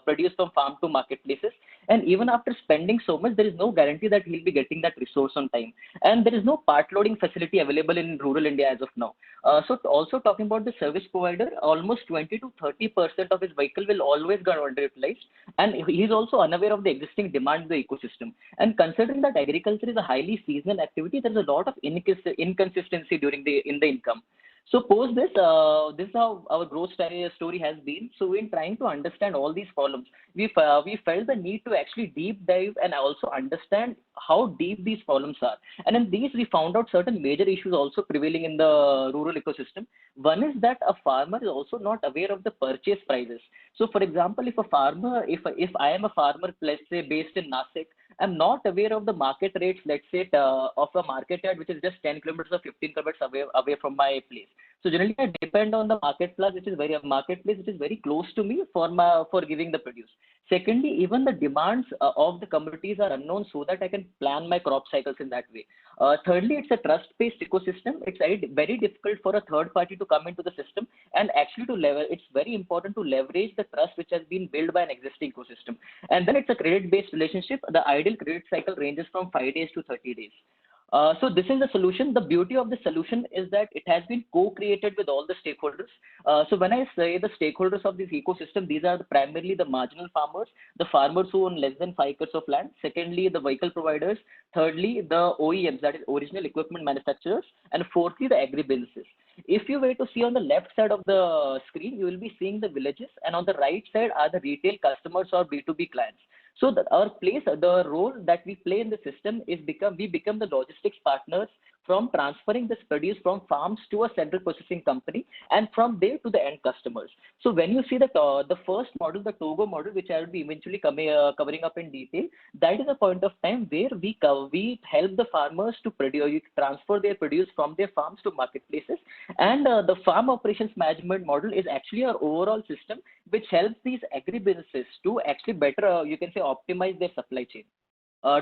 [SPEAKER 8] produce from farm to marketplaces. And even after spending so much, there is no guarantee that he'll be getting that resource on time. And there is no part loading facility available in rural India as of now. So also talking about the service provider, almost 20 to 30% of his vehicle will always get underutilized. And he's also also unaware of the existing demand in the ecosystem. And considering that agriculture is a highly seasonal activity, there is a lot of inconsistency in the income. So post this, this is how our growth story has been. So in trying to understand all these problems, we felt the need to actually deep dive and also understand how deep these problems are. And in these, we found out certain major issues also prevailing in the rural ecosystem. One is that a farmer is also not aware of the purchase prices. So for example, if I am a farmer, let's say based in Nasik, I'm not aware of the market rates, let's say, of a market yard which is just 10 kilometers or 15 kilometers away from my place. So generally, I depend on the marketplace, which is very close to me for giving the produce. Secondly, even the demands of the commodities are unknown, so that I can plan my crop cycles in that way. Thirdly, it's a trust-based ecosystem. It's very difficult for a third party to come into the system, and actually it's very important to leverage the trust which has been built by an existing ecosystem. And then it's a credit-based relationship. The ideal credit cycle ranges from 5 days to 30 days. So this is the solution. The beauty of the solution is that it has been co-created with all the stakeholders. So when I say the stakeholders of this ecosystem, these are primarily the marginal farmers, the farmers who own less than 5 acres of land. Secondly, the vehicle providers. Thirdly, the OEMs, that is original equipment manufacturers. And fourthly, the agri-businesses. If you were to see on the left side of the screen, you will be seeing the villages, and on the right side are the retail customers or B2B clients. So the role that we play in the system is we become the logistics partners from transferring this produce from farms to a central processing company, and from there to the end customers. So when you see the first model, the Togo model, which I will be eventually covering up in detail, that is a point of time where we help the farmers to transfer their produce from their farms to marketplaces. And the farm operations management model is actually our overall system, which helps these agri-businesses to actually better, optimize their supply chain.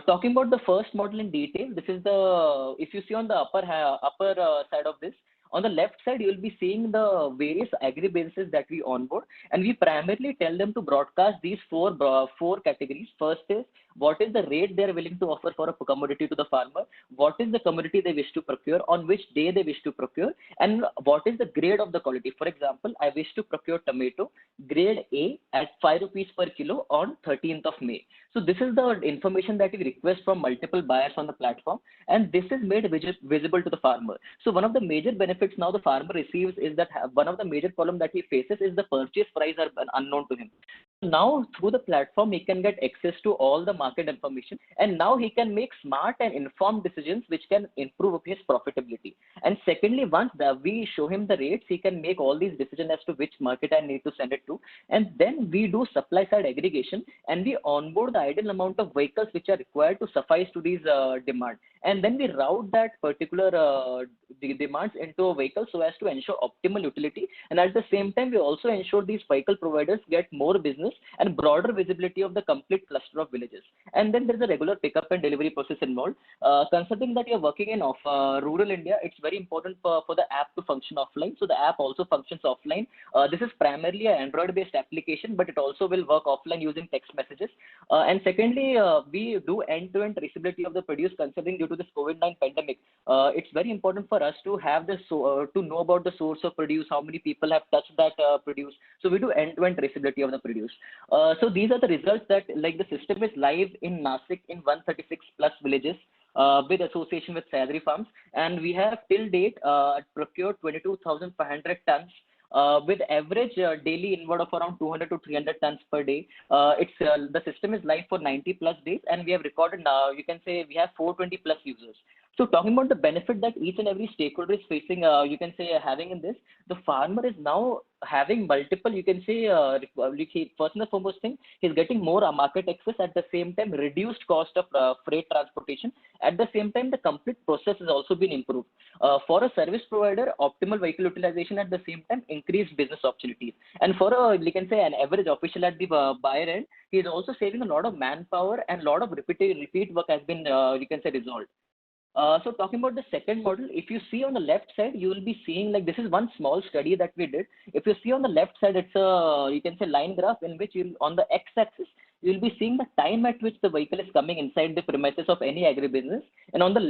[SPEAKER 8] Talking about the first model in detail, this is if you see on the upper side of this, on the left side, you will be seeing the various agri-businesses that we onboard, and we primarily tell them to broadcast these four categories. First is, what is the rate they are willing to offer for a commodity to the farmer? What is the commodity they wish to procure? On which day they wish to procure? And what is the grade of the quality? For example, I wish to procure tomato grade A at 5 rupees per kilo on 13th of May. So this is the information that we request from multiple buyers on the platform, and this is made visible to the farmer. So one of the major benefits now the farmer receives is that one of the major problem that he faces is the purchase price are unknown to him. Now through the platform, he can get access to all the market information, and now he can make smart and informed decisions which can improve his profitability. And secondly, once we show him the rates, he can make all these decisions as to which market I need to send it to. And then we do supply side aggregation, and we onboard the ideal amount of vehicles which are required to suffice to these demand. And then we route that particular demands into a vehicle so as to ensure optimal utility. And at the same time, we also ensure these vehicle providers get more business and broader visibility of the complete cluster of villages. And then there's a regular pickup and delivery process involved. Considering that you're working in rural India, it's very important for the app to function offline. So the app also functions offline. This is primarily an Android-based application, but it also will work offline using text messages. And secondly, we do end-to-end traceability of the produce, considering due to this COVID-19 pandemic. It's very important for us to have this, to know about the source of produce, how many people have touched that produce. So we do end-to-end traceability of the produce. So these are the results that, like, the system is live in Nasik in 136 plus villages. With association with Sahyadri Farms, and we have till date procured 22,500 tons. With average daily inward of around 200 to 300 tons per day. The system is live for 90 plus days, and we have recorded now, you can say we have 420 plus users. So talking about the benefit that each and every stakeholder is facing, having in this, the farmer is now having multiple, first and foremost thing, he's getting more market access, at the same time reduced cost of freight transportation. At the same time, the complete process has also been improved. For a service provider, optimal vehicle utilization, at the same time increased business opportunities. And for an average official at the buyer end, he is also saving a lot of manpower, and a lot of repeat work has been resolved. So talking about the second model, if you see on the left side, you will be seeing, like, this is one small study that we did. If you see on the left side, it's a line graph in which on the x-axis you'll be seeing the time at which the vehicle is coming inside the premises of any agribusiness. And on the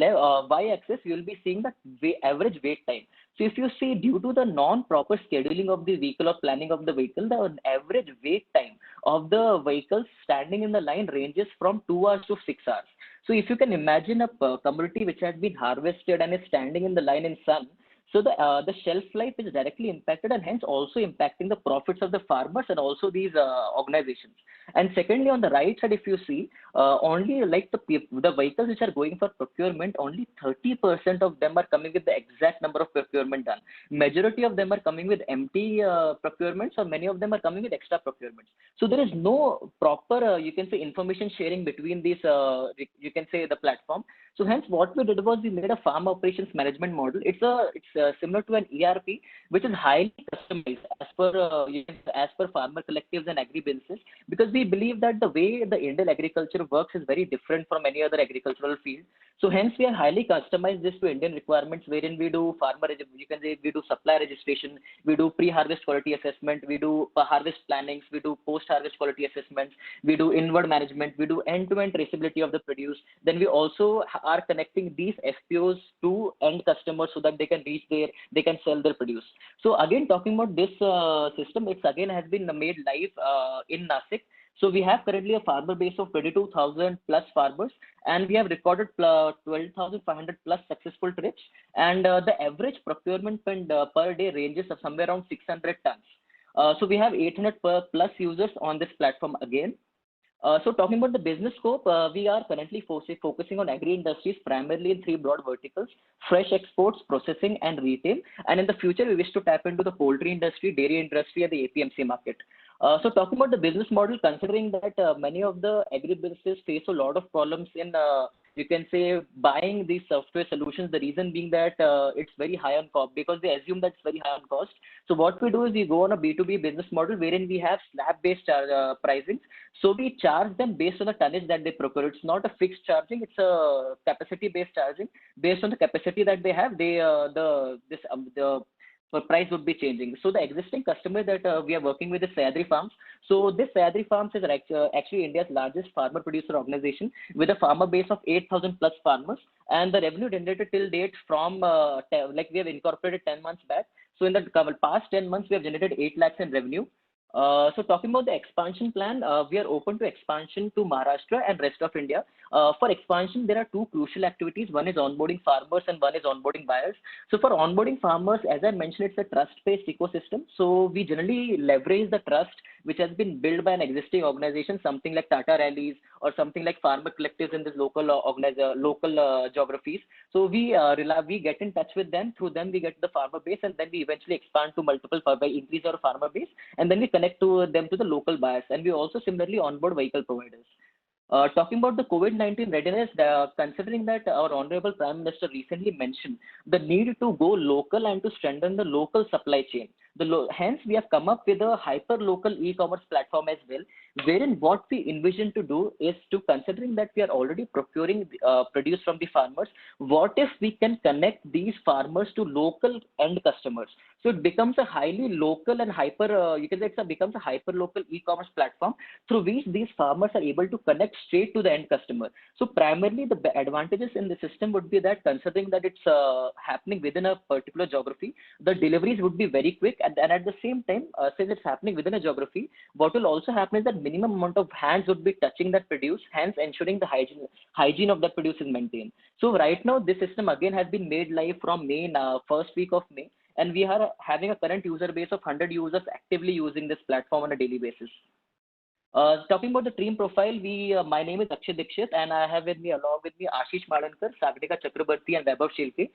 [SPEAKER 8] y-axis, you'll be seeing the average wait time. So if you see, due to the non-proper scheduling of the vehicle or planning of the vehicle, the average wait time of the vehicles standing in the line ranges from 2 hours to 6 hours. So if you can imagine a commodity which has been harvested and is standing in the line in sun, so the shelf life is directly impacted, and hence also impacting the profits of the farmers and also these organizations. And secondly, on the right side, if you see, only like the vehicles which are going for procurement, only 30% of them are coming with the exact number of procurement done. Majority of them are coming with empty procurements, or many of them are coming with extra procurements. So there is no proper, you can say, information sharing between these, you can say, the platform. So hence what we did was we made a farm operations management model. It's similar to an ERP, which is highly customized as per farmer collectives and agri-businesses, because we believe that the way the Indian agriculture works is very different from any other agricultural field. So hence we are highly customized this to Indian requirements, wherein we do you can say, we do supply registration, we do pre-harvest quality assessment, we do harvest plannings, we do post-harvest quality assessments, we do inward management, we do end-to-end traceability of the produce. Then we also are connecting these FPOs to end customers so that they can reach there, they can sell their produce. So again, talking about this system, it's again has been made live in Nashik. So we have currently a farmer base of 22,000 plus farmers, and we have recorded 12,500 plus successful trips, and the average procurement per day ranges of somewhere around 600 tons. So we have 800 plus users on this platform again. So talking about the business scope, we are currently focusing on agri-industries primarily in 3 broad verticals: fresh exports, processing, and retail. And in the future, we wish to tap into the poultry industry, dairy industry, and the APMC market. So talking about the business model, considering that many of the agri-businesses face a lot of problems in you can say buying these software solutions, the reason being that it's very high on cost, because they assume that it's very high on cost. So what we do is we go on a B2B business model wherein we have slab-based pricing. So we charge them based on the tonnage that they procure. It's not a fixed charging; it's a capacity-based charging. Based on the capacity that they have, the price would be changing. So the existing customer that we are working with is Sahyadri Farms. So this Sahyadri Farms is actually India's largest farmer producer organization with a farmer base of 8,000 plus farmers, and the revenue generated till date from like we have incorporated 10 months back. So in the past 10 months, we have generated 8 lakhs in revenue. So talking about the expansion plan, we are open to expansion to Maharashtra and rest of India. For expansion, there are 2 crucial activities. One is onboarding farmers and one is onboarding buyers. So for onboarding farmers, as I mentioned, it's a trust-based ecosystem. So we generally leverage the trust which has been built by an existing organization, something like Tata Rallies or something like farmer collectives in this local geographies. So we get in touch with them. Through them, we get the farmer base, and then we eventually expand to multiple by increase our farmer base, and then we connect to them to the local buyers, and we also similarly onboard vehicle providers. Talking about the COVID-19 readiness, considering that our Honorable Prime Minister recently mentioned the need to go local and to strengthen the local supply chain. Hence, we have come up with a hyper-local e-commerce platform as well, wherein what we envision to do is to, considering that we are already procuring produce from the farmers, what if we can connect these farmers to local end customers? So it becomes a highly local and becomes a hyper-local e-commerce platform through which these farmers are able to connect straight to the end customer. So primarily the advantages in the system would be that, considering that it's happening within a particular geography, the deliveries would be very quick, and at the same time, since it's happening within a geography, what will also happen is that minimum amount of hands would be touching that produce, hence ensuring the hygiene of that produce is maintained. So right now, this system again has been made live from May, first week of May, and we are having a current user base of 100 users actively using this platform on a daily basis. Talking about the team profile, my name is Akshay Dikshit, and I have along with me Ashish Madankar, Sagrika Chakrabarti, and Vaibhav Shilke.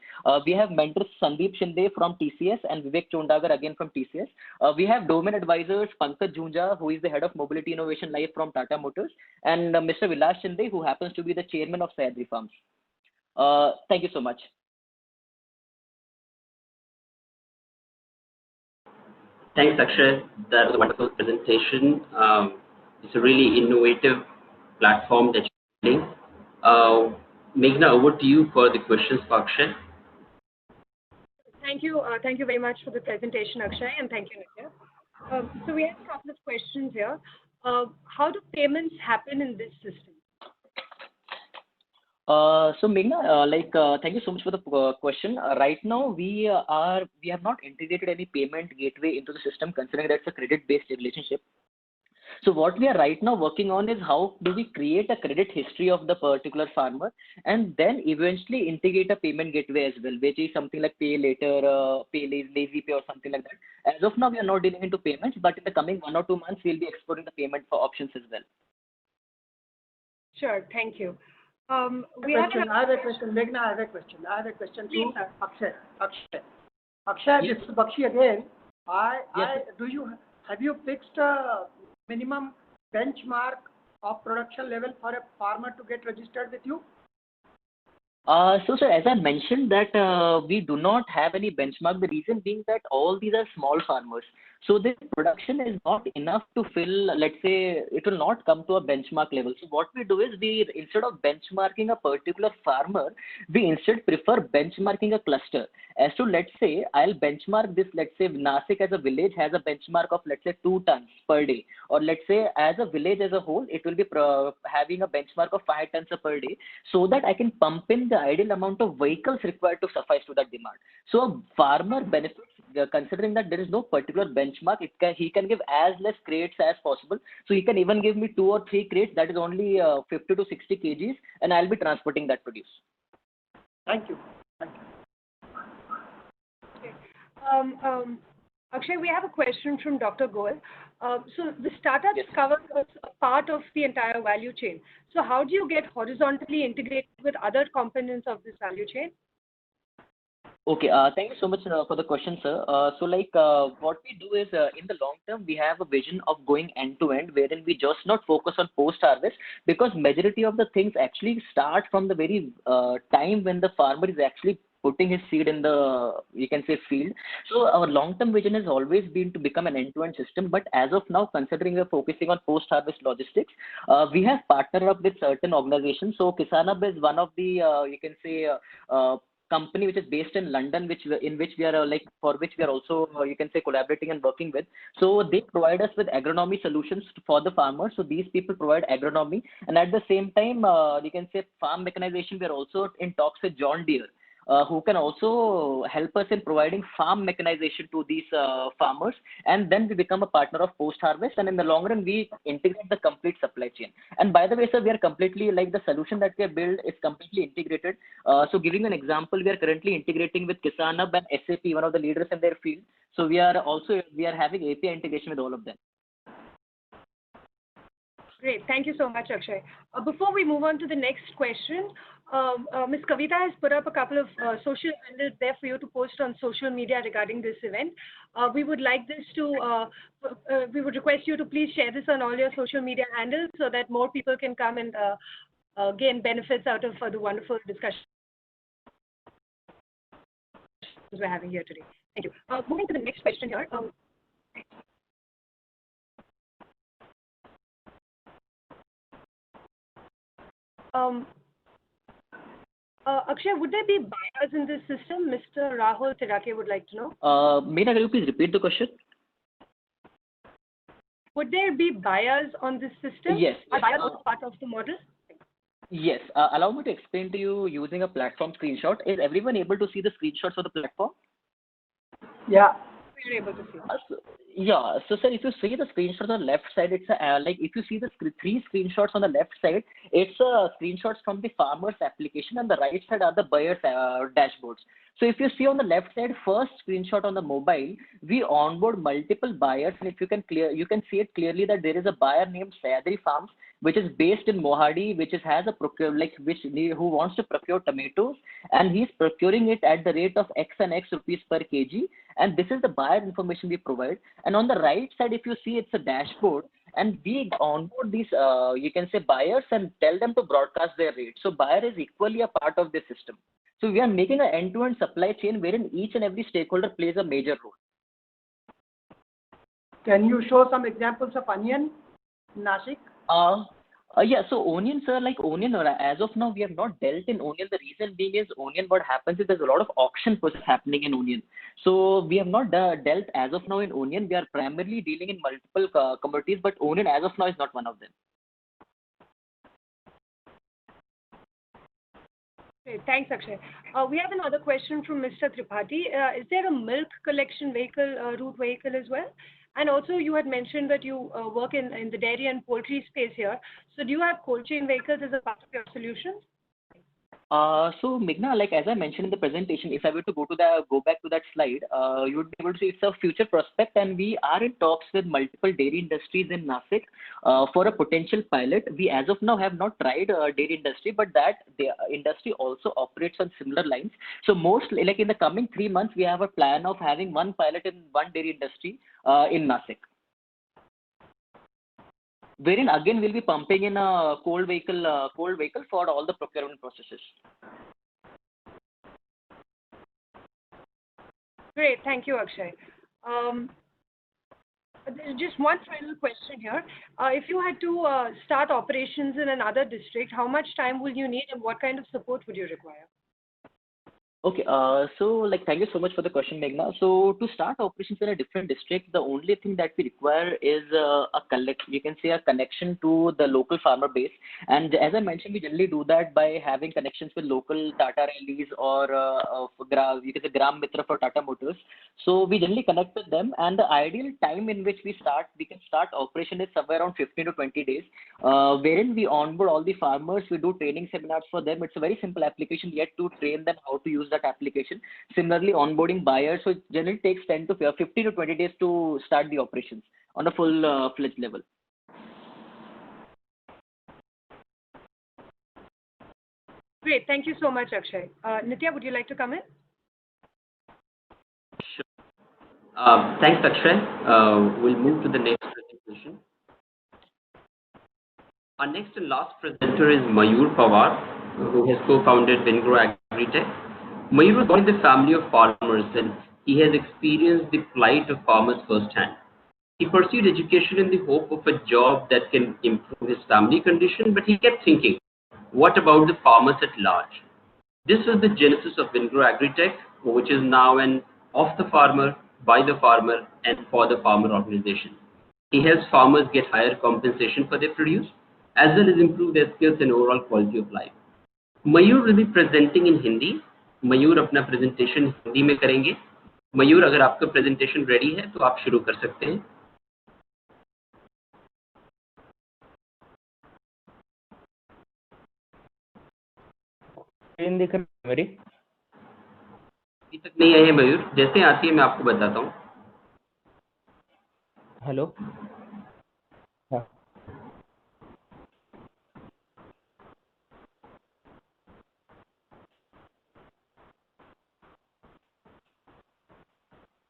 [SPEAKER 8] We have mentors Sandeep Shinde from TCS and Vivek Chondagar again from TCS. We have domain advisors Pankaj Junja, who is the head of mobility innovation live from Tata Motors, and Mr. Vilas Shinde, who happens to be the chairman of Sahyadri Farms. Thank you so much.
[SPEAKER 7] Thanks, Akshay. That was a wonderful presentation. It's a really innovative platform that you're building. Meghna, over to you for the questions for Akshay.
[SPEAKER 1] Thank you very much for the presentation, Akshay, and thank you, Nitya. So we have a couple of questions here. how do payments happen in this system?
[SPEAKER 8] So Meghna, thank you so much for the question. Right now, we have not integrated any payment gateway into the system, considering that's a credit-based relationship. So what we are right now working on is how do we create a credit history of the particular farmer and then eventually integrate a payment gateway as well, which is something like pay later, lazy pay or something like that. As of now, we are not dealing into payments, but in the coming 1 or 2 months, we'll be exploring the payment for options as well.
[SPEAKER 1] Sure, thank you.
[SPEAKER 5] I have a question. Meghna, I have a question. I have a question
[SPEAKER 1] Please,
[SPEAKER 5] to Akshay. Akshay,
[SPEAKER 8] Yes.
[SPEAKER 5] this is Bakshi again.
[SPEAKER 8] Yes.
[SPEAKER 5] Have you fixed a minimum benchmark of production level for a farmer to get registered with you?
[SPEAKER 8] So, sir, as I mentioned that we do not have any benchmark. The reason being that all these are small farmers. So the production is not enough to fill, let's say, it will not come to a benchmark level. So what we do is instead of benchmarking a particular farmer, we instead prefer benchmarking a cluster. As to, let's say, I'll benchmark this, let's say Nasik as a village has a benchmark of, let's say, 2 tons per day. Or let's say as a village as a whole, it will be having a benchmark of 5 tons per day, so that I can pump in the ideal amount of vehicles required to suffice to that demand. So a farmer benefits, considering that there is no particular benchmark, he can give as less crates as possible. So he can even give me 2 or 3 crates, that is only 50 to 60 kgs, and I'll be transporting that produce.
[SPEAKER 5] Thank you.
[SPEAKER 1] Okay. Akshay, we have a question from Dr. Goel. So the startups cover a part of the entire value chain. So how do you get horizontally integrated with other components of this value chain?
[SPEAKER 8] Okay, thank you so much for the question, sir. What we do is in the long term, we have a vision of going end to end, wherein we just not focus on post harvest, because majority of the things actually start from the very time when the farmer is actually putting his seed in the, you can say, field. So our long-term vision has always been to become an end-to-end system. But as of now, considering we're focusing on post-harvest logistics, we have partnered up with certain organizations. So Kisanab is one of the, you can say, company which is based in London, which we are for which we are also you can say collaborating and working with. So they provide us with agronomy solutions for the farmers. So these people provide agronomy, and at the same time you can say farm mechanization. We are also in talks with John Deere, who can also help us in providing farm mechanization to these farmers, and then we become a partner of post-harvest, and in the long run, we integrate the complete supply chain. And by the way, sir, we are completely, the solution that we have built is completely integrated. So giving an example, we are currently integrating with Kisanab and SAP, one of the leaders in their field. So we are having API integration with all of them.
[SPEAKER 1] Great. Thank you so much, Akshay. Before we move on to the next question, Ms. Kavita has put up a couple of social handles there for you to post on social media regarding this event. We would request you to please share this on all your social media handles so that more people can come and gain benefits out of the wonderful discussion we're having here today. Thank you. Moving to the next question here. Akshay, would there be buyers in this system? Mr. Rahul Tirake would like to know.
[SPEAKER 8] Meena, can you please repeat the question?
[SPEAKER 1] Would there be buyers on this system?
[SPEAKER 8] Yes.
[SPEAKER 1] Are buyers also part of the model?
[SPEAKER 8] Yes. Allow me to explain to you using a platform screenshot. Is everyone able to see the screenshots of the platform?
[SPEAKER 5] Yeah.
[SPEAKER 1] We're able to see.
[SPEAKER 8] Yeah. So, sir, if you see the screenshot on the left side, it's if you see the 3 screenshots on the left side, it's screenshots from the farmer's application, and the right side are the buyer's dashboards. So if you see on the left side, first screenshot on the mobile, we onboard multiple buyers, and if you can see it clearly that there is a buyer named Sayadri Farms, which is based in Mohadi, who wants to procure tomatoes, and he's procuring it at the rate of X and X rupees per kg. And this is the buyer information we provide. And on the right side, if you see, it's a dashboard, and we onboard these, you can say, buyers and tell them to broadcast their rates. So buyer is equally a part of this system. So we are making an end-to-end supply chain wherein each and every stakeholder plays a major role.
[SPEAKER 5] Can you show some examples of onion, Nasik?
[SPEAKER 8] Yeah, so onion, sir, like onion, as of now, we have not dealt in onion. The reason being is onion, what happens is there's a lot of auction process happening in onion. So we have not dealt as of now in onion. We are primarily dealing in multiple commodities, but onion as of now is not one of them.
[SPEAKER 1] Okay, thanks, Akshay. We have another question from Mr. Tripathi. Is there a milk collection vehicle, route vehicle as well? And also, you had mentioned that you work in the dairy and poultry space here. So do you have cold chain vehicles as a part of your solutions?
[SPEAKER 8] So Meghna, like as I mentioned in the presentation, if I were to go back to that slide, you would be able to see it's a future prospect, and we are in talks with multiple dairy industries in Nashik for a potential pilot. We as of now have not tried dairy industry, but that the industry also operates on similar lines. So mostly, like in the coming 3 months, we have a plan of having one pilot in one dairy industry in Nashik, wherein again we'll be pumping in a cold vehicle for all the procurement processes.
[SPEAKER 1] Great, thank you, Akshay. Just one final question here. If you had to start operations in another district, how much time will you need and what kind of support would you require?
[SPEAKER 8] Okay, so like thank you so much for the question, Meghna. So to start operations in a different district, the only thing that we require is a connection to the local farmer base. And as I mentioned, we generally do that by having connections with local Tata rallies or you can say Gram Mitra for Tata Motors. So we generally connect with them, and the ideal time in which we can start operation is somewhere around 15 to 20 days, wherein we onboard all the farmers. We do training seminars for them. It's a very simple application yet to train them how to use that application. Similarly, onboarding buyers, so it generally takes 15 to 20 days to start the operations on a full-fledged level.
[SPEAKER 1] Great, thank you so much, Akshay. Nitya, would you like to come in?
[SPEAKER 7] Sure. Thanks, Akshay. We'll move to the next presentation. Our next and last presenter is Mayur Pawar, who has co-founded Vingro Agritech. Mayur was born in the family of farmers, and he has experienced the plight of farmers firsthand. He pursued education in the hope of a job that can improve his family condition, but he kept thinking, what about the farmers at large? This was the genesis of Vingro Agritech, which is now an of the farmer, by the farmer, and for the farmer organization. He helps farmers get higher compensation for their produce, as well as improve their skills and overall quality of life. Mayur will be presenting in Hindi. मयूर अपना presentation Hindi में करेंगे. मयूर, अगर आपका presentation ready है तो आप शुरू कर सकते हैं.
[SPEAKER 9] स्क्रीन दिख रही है मेरी?
[SPEAKER 7] अभी तक नहीं आई है मयूर, जैसे आती है मैं आपको बताता हूँ.
[SPEAKER 9] हेलो,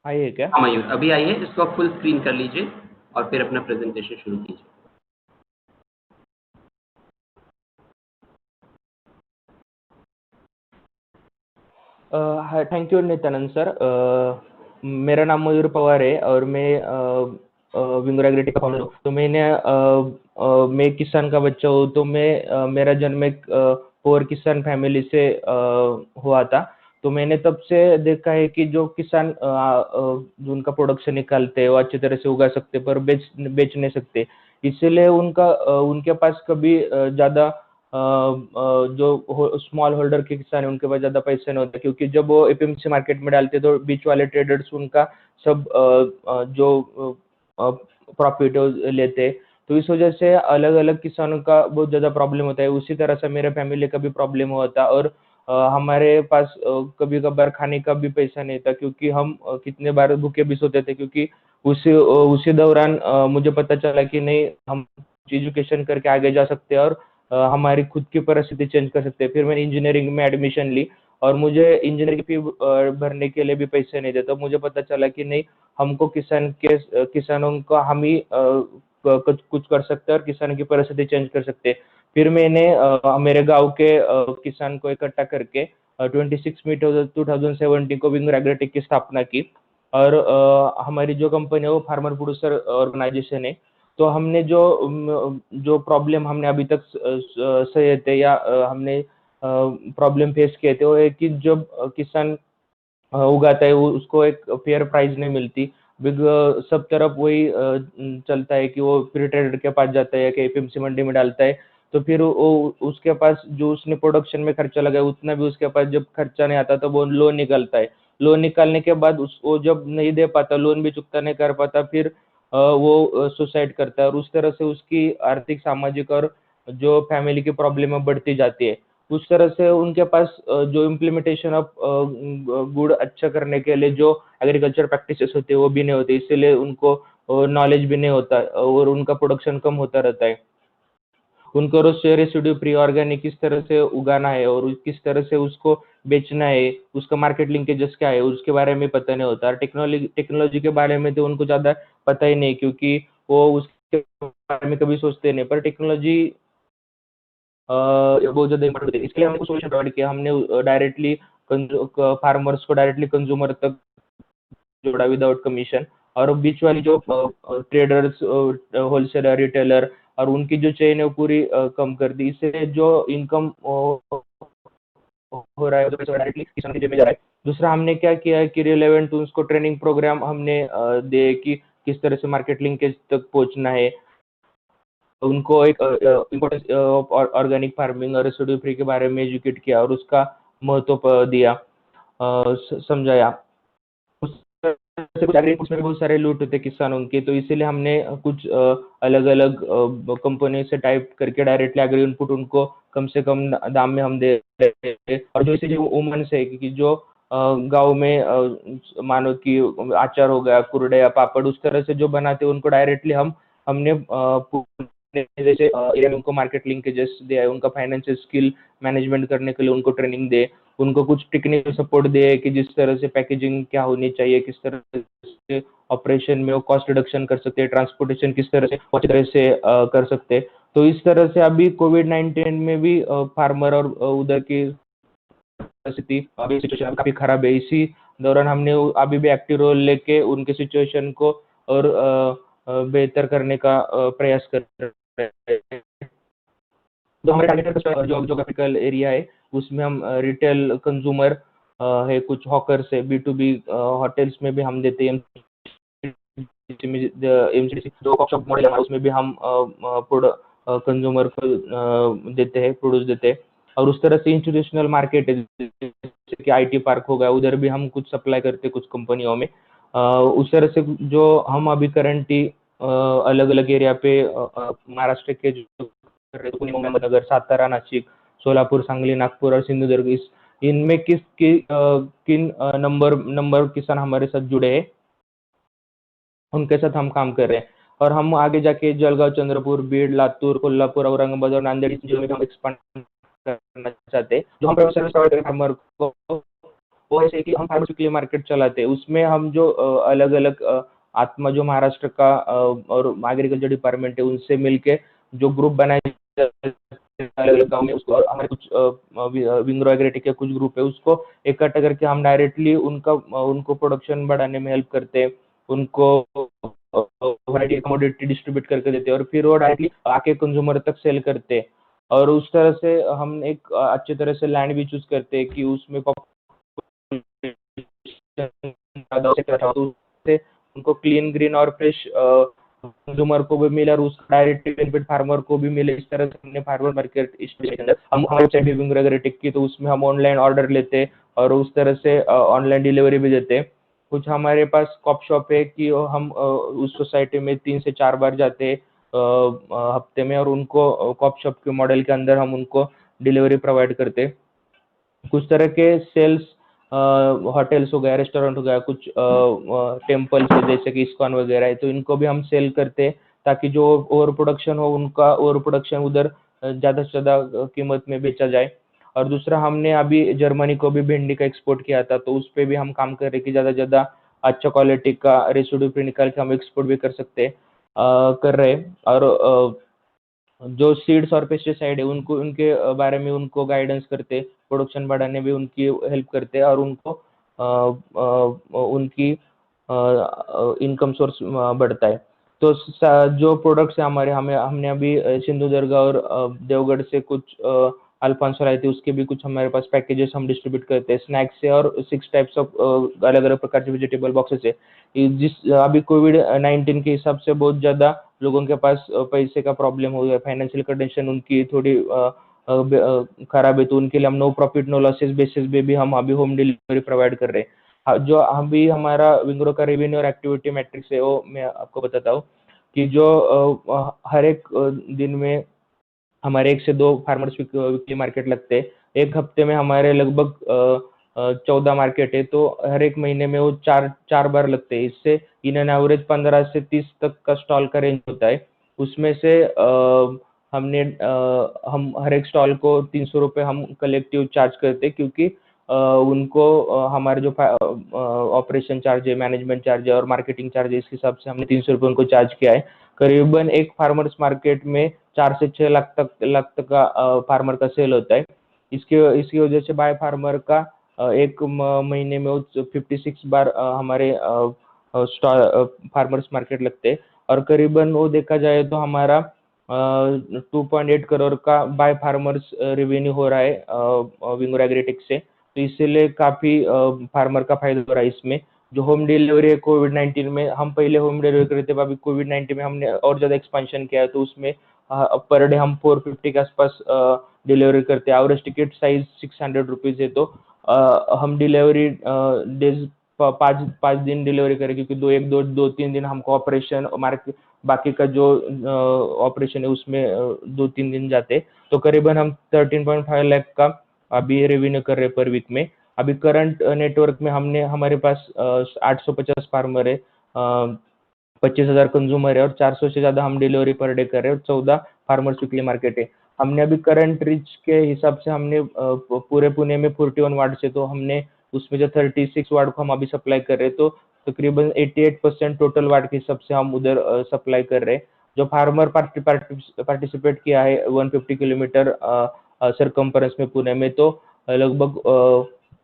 [SPEAKER 9] आई है क्या?
[SPEAKER 7] हाँ मयूर, अभी आई है. इसको आप फुल स्क्रीन कर लीजिए और फिर अपना प्रेजेंटेशन शुरू कीजिए.
[SPEAKER 9] Thank you Nityanand sir. मेरा नाम मयूर पवार है और मैं विंगरो एग्रीटेक का फाउंडर हूँ. तो मैं किसान का बच्चा हूँ. तो मेरा जन्म एक पुअर किसान फैमिली से हुआ था. तो मैंने तब से देखा है कि जो किसान जो उनका प्रोडक्शन निकालते हैं वो अच्छी तरह से उगा सकते पर बेच नहीं सकते. इसलिए उनके पास कभी ज़्यादा जो स्मॉल होल्डर के किसान है उनके पास ज़्यादा पैसे नहीं होते, क्योंकि जब वो एपीएमसी मार्केट में डालते तो बीच वाले ट्रेडर्स उनका सब जो प्रॉफिट लेते. तो इस वजह से अलग अलग किसानों का बहुत ज़्यादा प्रॉब्लम होता है. उसी तरह से मेरे फैमिली का भी प्रॉब्लम हुआ था और हमारे पास कभी कभार खाने का भी पैसा नहीं था, क्योंकि हम कितने बार भूखे भी सोते थे. क्योंकि उसी दौरान मुझे पता चला कि नहीं, हम एजुकेशन करके आगे जा सकते हैं और हमारी खुद की परिस्थिति चेंज कर सकते हैं. फिर मैंने इंजीनियरिंग में एडमिशन ली और मुझे इंजीनियरिंग की भरने के लिए भी पैसे नहीं थे. तो मुझे पता चला कि नहीं, हमको किसानों का हम ही कुछ कर सकते हैं और किसानों की परिस्थिति चेंज कर सकते हैं. फिर मैंने मेरे गांव के किसान को इकट्ठा करके 26 मई 2017 को विंगरो एग्रीटेक की स्थापना की. और हमारी जो कंपनी है वो फार्मर प्रोड्यूसर ऑर्गेनाइजेशन है. तो हमने जो प्रॉब्लम हमने अभी तक सहे थे या हमने प्रॉब्लम फेस किए थे, वो है कि जब किसान उगाता है उसको एक फेयर प्राइस नहीं मिलती। सब तरफ वही चलता है कि वो फिर ट्रेडर के पास जाता है कि एपीएमसी मंडी में डालता है, तो फिर वो उसके पास जो उसने प्रोडक्शन में खर्चा लगाया उतना भी उसके पास जब खर्चा नहीं आता तो वो लोन निकालता है। लोन निकालने के बाद वो जब नहीं दे पाता, लोन भी चुकता नहीं कर पाता, फिर वो सुसाइड करता है और उस तरह से उसकी आर्थिक, सामाजिक और जो फैमिली की प्रॉब्लम है बढ़ती जाती है। उस तरह से उनके पास जो इम्प्लीमेंटेशन ऑफ गुड़ अच्छा करने के लिए जो एग्रीकल्चर प्रैक्टिसेस होते हैं वो भी नहीं होते, इसीलिए उनको नॉलेज भी नहीं होता और उनका प्रोडक्शन कम होता रहता है। उनको रेसिड्यू प्री ऑर्गेनिक किस तरह से उगाना है और किस तरह से उसको बेचना है, उसका मार्केट लिंकेजेस क्या है, उसके बारे में पता नहीं होता। टेक्नोलॉजी के बारे में तो उनको ज़्यादा पता ही नहीं, क्योंकि वो उसके बारे में कभी सोचते नहीं। पर टेक्नोलॉजी बहुत ज़्यादा इम्पोर्टेंट होती है, इसके लिए हमने सोल्यूशन प्रोवाइड किया। हमने डायरेक्टली फार्मर्स को डायरेक्टली कंज्यूमर तक जोड़ा विदाउट कमीशन, और बीच वाली जो ट्रेडर्स, होलसेलर, रिटेलर और उनकी जो चेन है वो पूरी कम कर दी। इससे जो इनकम हो रहा है तो डायरेक्टली किसान की जेब में जा रहा है। दूसरा हमने क्या किया है कि रिलेवेंट टूल्स को ट्रेनिंग प्रोग्राम हमने दे कि किस तरह से मार्केट लिंकेज तक पहुंचना है, उनको एक इम्पोर्टेंस ऑफ ऑर्गेनिक फार्मिंग और रेसिड्यू फ्री के बारे में एजुकेट किया और उसका महत्व दिया, समझाया। उसमें बहुत सारे लूट होते किसानों के, तो इसीलिए हमने कुछ अलग अलग कंपनी से टाइप करके डायरेक्टली एग्री इनपुट उनको कम से कम दाम में हम दे रहे हैं। और जो इसे जो वुमेन्स है कि जो गांव में मानो कि अचार हो गया, कुरडे या पापड़ उस तरह से जो बनाते हैं उनको डायरेक्टली हमने जैसे एरिया में उनको मार्केट लिंकेजेस दिया है, उनका फाइनेंशियल स्किल मैनेजमेंट करने के लिए उनको ट्रेनिंग दे, उनको कुछ टेक्निकल सपोर्ट दे कि जिस तरह से पैकेजिंग क्या होनी चाहिए, किस तरह से ऑपरेशन में वो कॉस्ट रिडक्शन कर सकते हैं, ट्रांसपोर्टेशन किस तरह से अच्छी तरह से कर सकते हैं। तो इस तरह से अभी कोविड-19 में भी फार्मर और उधर की स्थिति अभी सिचुएशन काफी खराब है। इसी दौरान हमने अभी भी एक्टिव रोल लेके उनके सिचुएशन को और बेहतर करने का प्रयास कर रहे हैं। तो हमारे टारगेटेड ज्योग्राफिकल एरिया है उसमें हम रिटेल कंज्यूमर है, कुछ हॉकर्स है, B2B होटल्स में भी हम देते हैं, जो शॉप मॉडल है उसमें भी हम कंज्यूमर को देते हैं, प्रोड्यूस देते हैं। और उस तरह से इंस्टीट्यूशनल मार्केट है, जैसे कि IT पार्क हो गया, उधर भी हम कुछ सप्लाई करते हैं कुछ कंपनियों में। उस तरह से जो हम अभी करंटली अलग अलग एरिया पे महाराष्ट्र के जो पुणे, अहमदनगर, सातारा, नाशिक, सोलापुर, सांगली, नागपुर और सिंधुदुर्ग, इनमें किन नंबर किसान हमारे साथ जुड़े हैं उनके साथ हम काम कर रहे हैं। और हम आगे जाके जलगांव, चंद्रपुर, बीड, लातूर, कोल्हापुर, औरंगाबाद और नांदेड़ जिलों में हम एक्सपांड करना चाहते हैं। जो हम सर्विस प्रोवाइड करें फार्मर को वो ऐसे कि हम फार्मर्स के लिए मार्केट चलाते हैं, उसमें हम जो अलग अलग आत्मा जो महाराष्ट्र का और एग्रीकल्चर डिपार्टमेंट है उनसे मिलके जो ग्रुप बनाए अलग अलग गाँव में, उसको हमारे कुछ विंग्रो एग्रेटिक के कुछ ग्रुप है उसको इकट्ठा करके हम डायरेक्टली उनको प्रोडक्शन बढ़ाने में हेल्प करते हैं, उनको कमोडिटी डिस्ट्रीब्यूट करके देते हैं और फिर वो डायरेक्टली आके कंज्यूमर तक सेल करते हैं। और उस तरह से हम एक अच्छी तरह से लैंड भी चूज करते हैं कि उसमें उनको क्लीन, ग्रीन और फ्रेश कंज्यूमर को भी मिले और उसका डायरेक्ट बेनिफिट फार्मर को भी मिले। इस तरह से हमने फार्मर मार्केट हम हमारी वेबसाइट भी विंग्रो एग्रेटिक की, तो उसमें हम ऑनलाइन ऑर्डर लेते और उस तरह से ऑनलाइन डिलीवरी भी देते। कुछ हमारे पास कॉप शॉप है कि हम उस सोसाइटी में 3 से 4 बार जाते हफ्ते में और उनको कॉप शॉप के मॉडल के अंदर हम उनको डिलीवरी प्रोवाइड करते। कुछ तरह के सेल्स होटल्स हो गया, रेस्टोरेंट हो गया, कुछ टेम्पल्स है जैसे कि इस्कॉन वगैरह है, तो इनको भी हम सेल करते ताकि जो ओवर प्रोडक्शन हो उनका ओवर प्रोडक्शन उधर ज़्यादा से ज़्यादा कीमत में बेचा जाए। और दूसरा हमने अभी जर्मनी को भी भिंडी का एक्सपोर्ट किया था, तो उस पर भी हम काम कर रहे कि ज़्यादा से ज़्यादा अच्छा क्वालिटी का रेसिड्यू फ्री निकाल के हम एक्सपोर्ट भी कर रहे। और जो सीड्स और पेस्टिसाइड है उनको उनके बारे में उनको गाइडेंस करते, प्रोडक्शन बढ़ाने में उनकी हेल्प करते और उनको उनकी इनकम सोर्स बढ़ता है। तो जो प्रोडक्ट्स है हमारे हमने अभी सिंधुदुर्ग और देवगढ़ से कुछ अल्फांसो लाई थी, उसके भी कुछ हमारे पास पैकेजेस हम डिस्ट्रीब्यूट करते हैं स्नैक्स से, और 6 टाइप्स ऑफ अलग अलग प्रकार के वेजिटेबल बॉक्सेस है। जिस अभी कोविड-19 के हिसाब से बहुत ज़्यादा लोगों के पास पैसे का प्रॉब्लम हो गया, फाइनेंशियल कंडीशन उनकी थोड़ी खराब है, तो उनके लिए हम no profit no losses basis पे भी हम अभी होम डिलीवरी प्रोवाइड कर रहे हैं। जो अभी हमारा विंग्रो का रेवेन्यू और एक्टिविटी मैट्रिक्स है वो मैं आपको बताता हूँ कि जो हर एक दिन में हमारे 1 से 2 फार्मर्स वीकली मार्केट लगते हैं। एक हफ्ते में हमारे लगभग 14 मार्केट है, तो हर एक महीने में वो 4 बार लगते हैं। इससे इन एन एवरेज 15 से 30 तक का स्टॉल का रेंज होता है। उसमें से हम हर एक स्टॉल को 300 रुपये हम कलेक्टिव चार्ज करते हैं, क्योंकि उनको हमारे जो ऑपरेशन चार्ज है, मैनेजमेंट चार्ज है और मार्केटिंग चार्ज है, इस हिसाब से हमने 300 रुपये उनको चार्ज किया है। करीबन एक फार्मर्स मार्केट में 4 से 6 लाख तक का फार्मर का सेल होता है। इसकी वजह से बाय फार्मर का एक महीने में 56 बार हमारे फार्मर्स मार्केट लगते हैं, और करीबन वो देखा जाए तो हमारा 2.8 करोड़ का बाय फार्मर्स रेवेन्यू हो रहा है विंग्रो एग्रीटेक से। तो इसलिए काफ़ी फार्मर का फायदा हो रहा है इसमें। जो होम डिलीवरी है कोविड-19 में, हम पहले होम डिलीवरी करते थे, अभी कोविड-19 में हमने और ज़्यादा एक्सपेंशन किया है, तो उसमें पर डे हम 450 के आसपास डिलीवरी करते हैं। एवरेज टिकट साइज 600 रुपीज़ है, तो हम डिलीवरी डेज 5 दिन डिलीवरी करें, क्योंकि 2-3 दिन हमको ऑपरेशन मार्केट बाकी का जो ऑपरेशन है उसमें 2-3 दिन जाते, तो करीबन हम 13.5 लाख का अभी रेवेन्यू कर रहे हैं पर वीक में। अभी करंट नेटवर्क में हमारे पास 850 फार्मर है, 25,000 कंज्यूमर है, और 400 से ज़्यादा हम डिलीवरी पर डे कर रहे हैं, और 14 फार्मर्स वीकली मार्केट है। हमने अभी करंट रीच के हिसाब से हमने पूरे पुणे में 41 वार्ड से, तो हमने उसमें जो 36 वार्ड को हम अभी सप्लाई कर रहे हैं, तो तकरीबन 88% टोटल वार्ड के हिसाब से हम उधर सप्लाई कर रहे हैं। जो फार्मर पार्टिसिपेट किया है 150 किलोमीटर सरकम्फरेंस में पुणे में, तो लगभग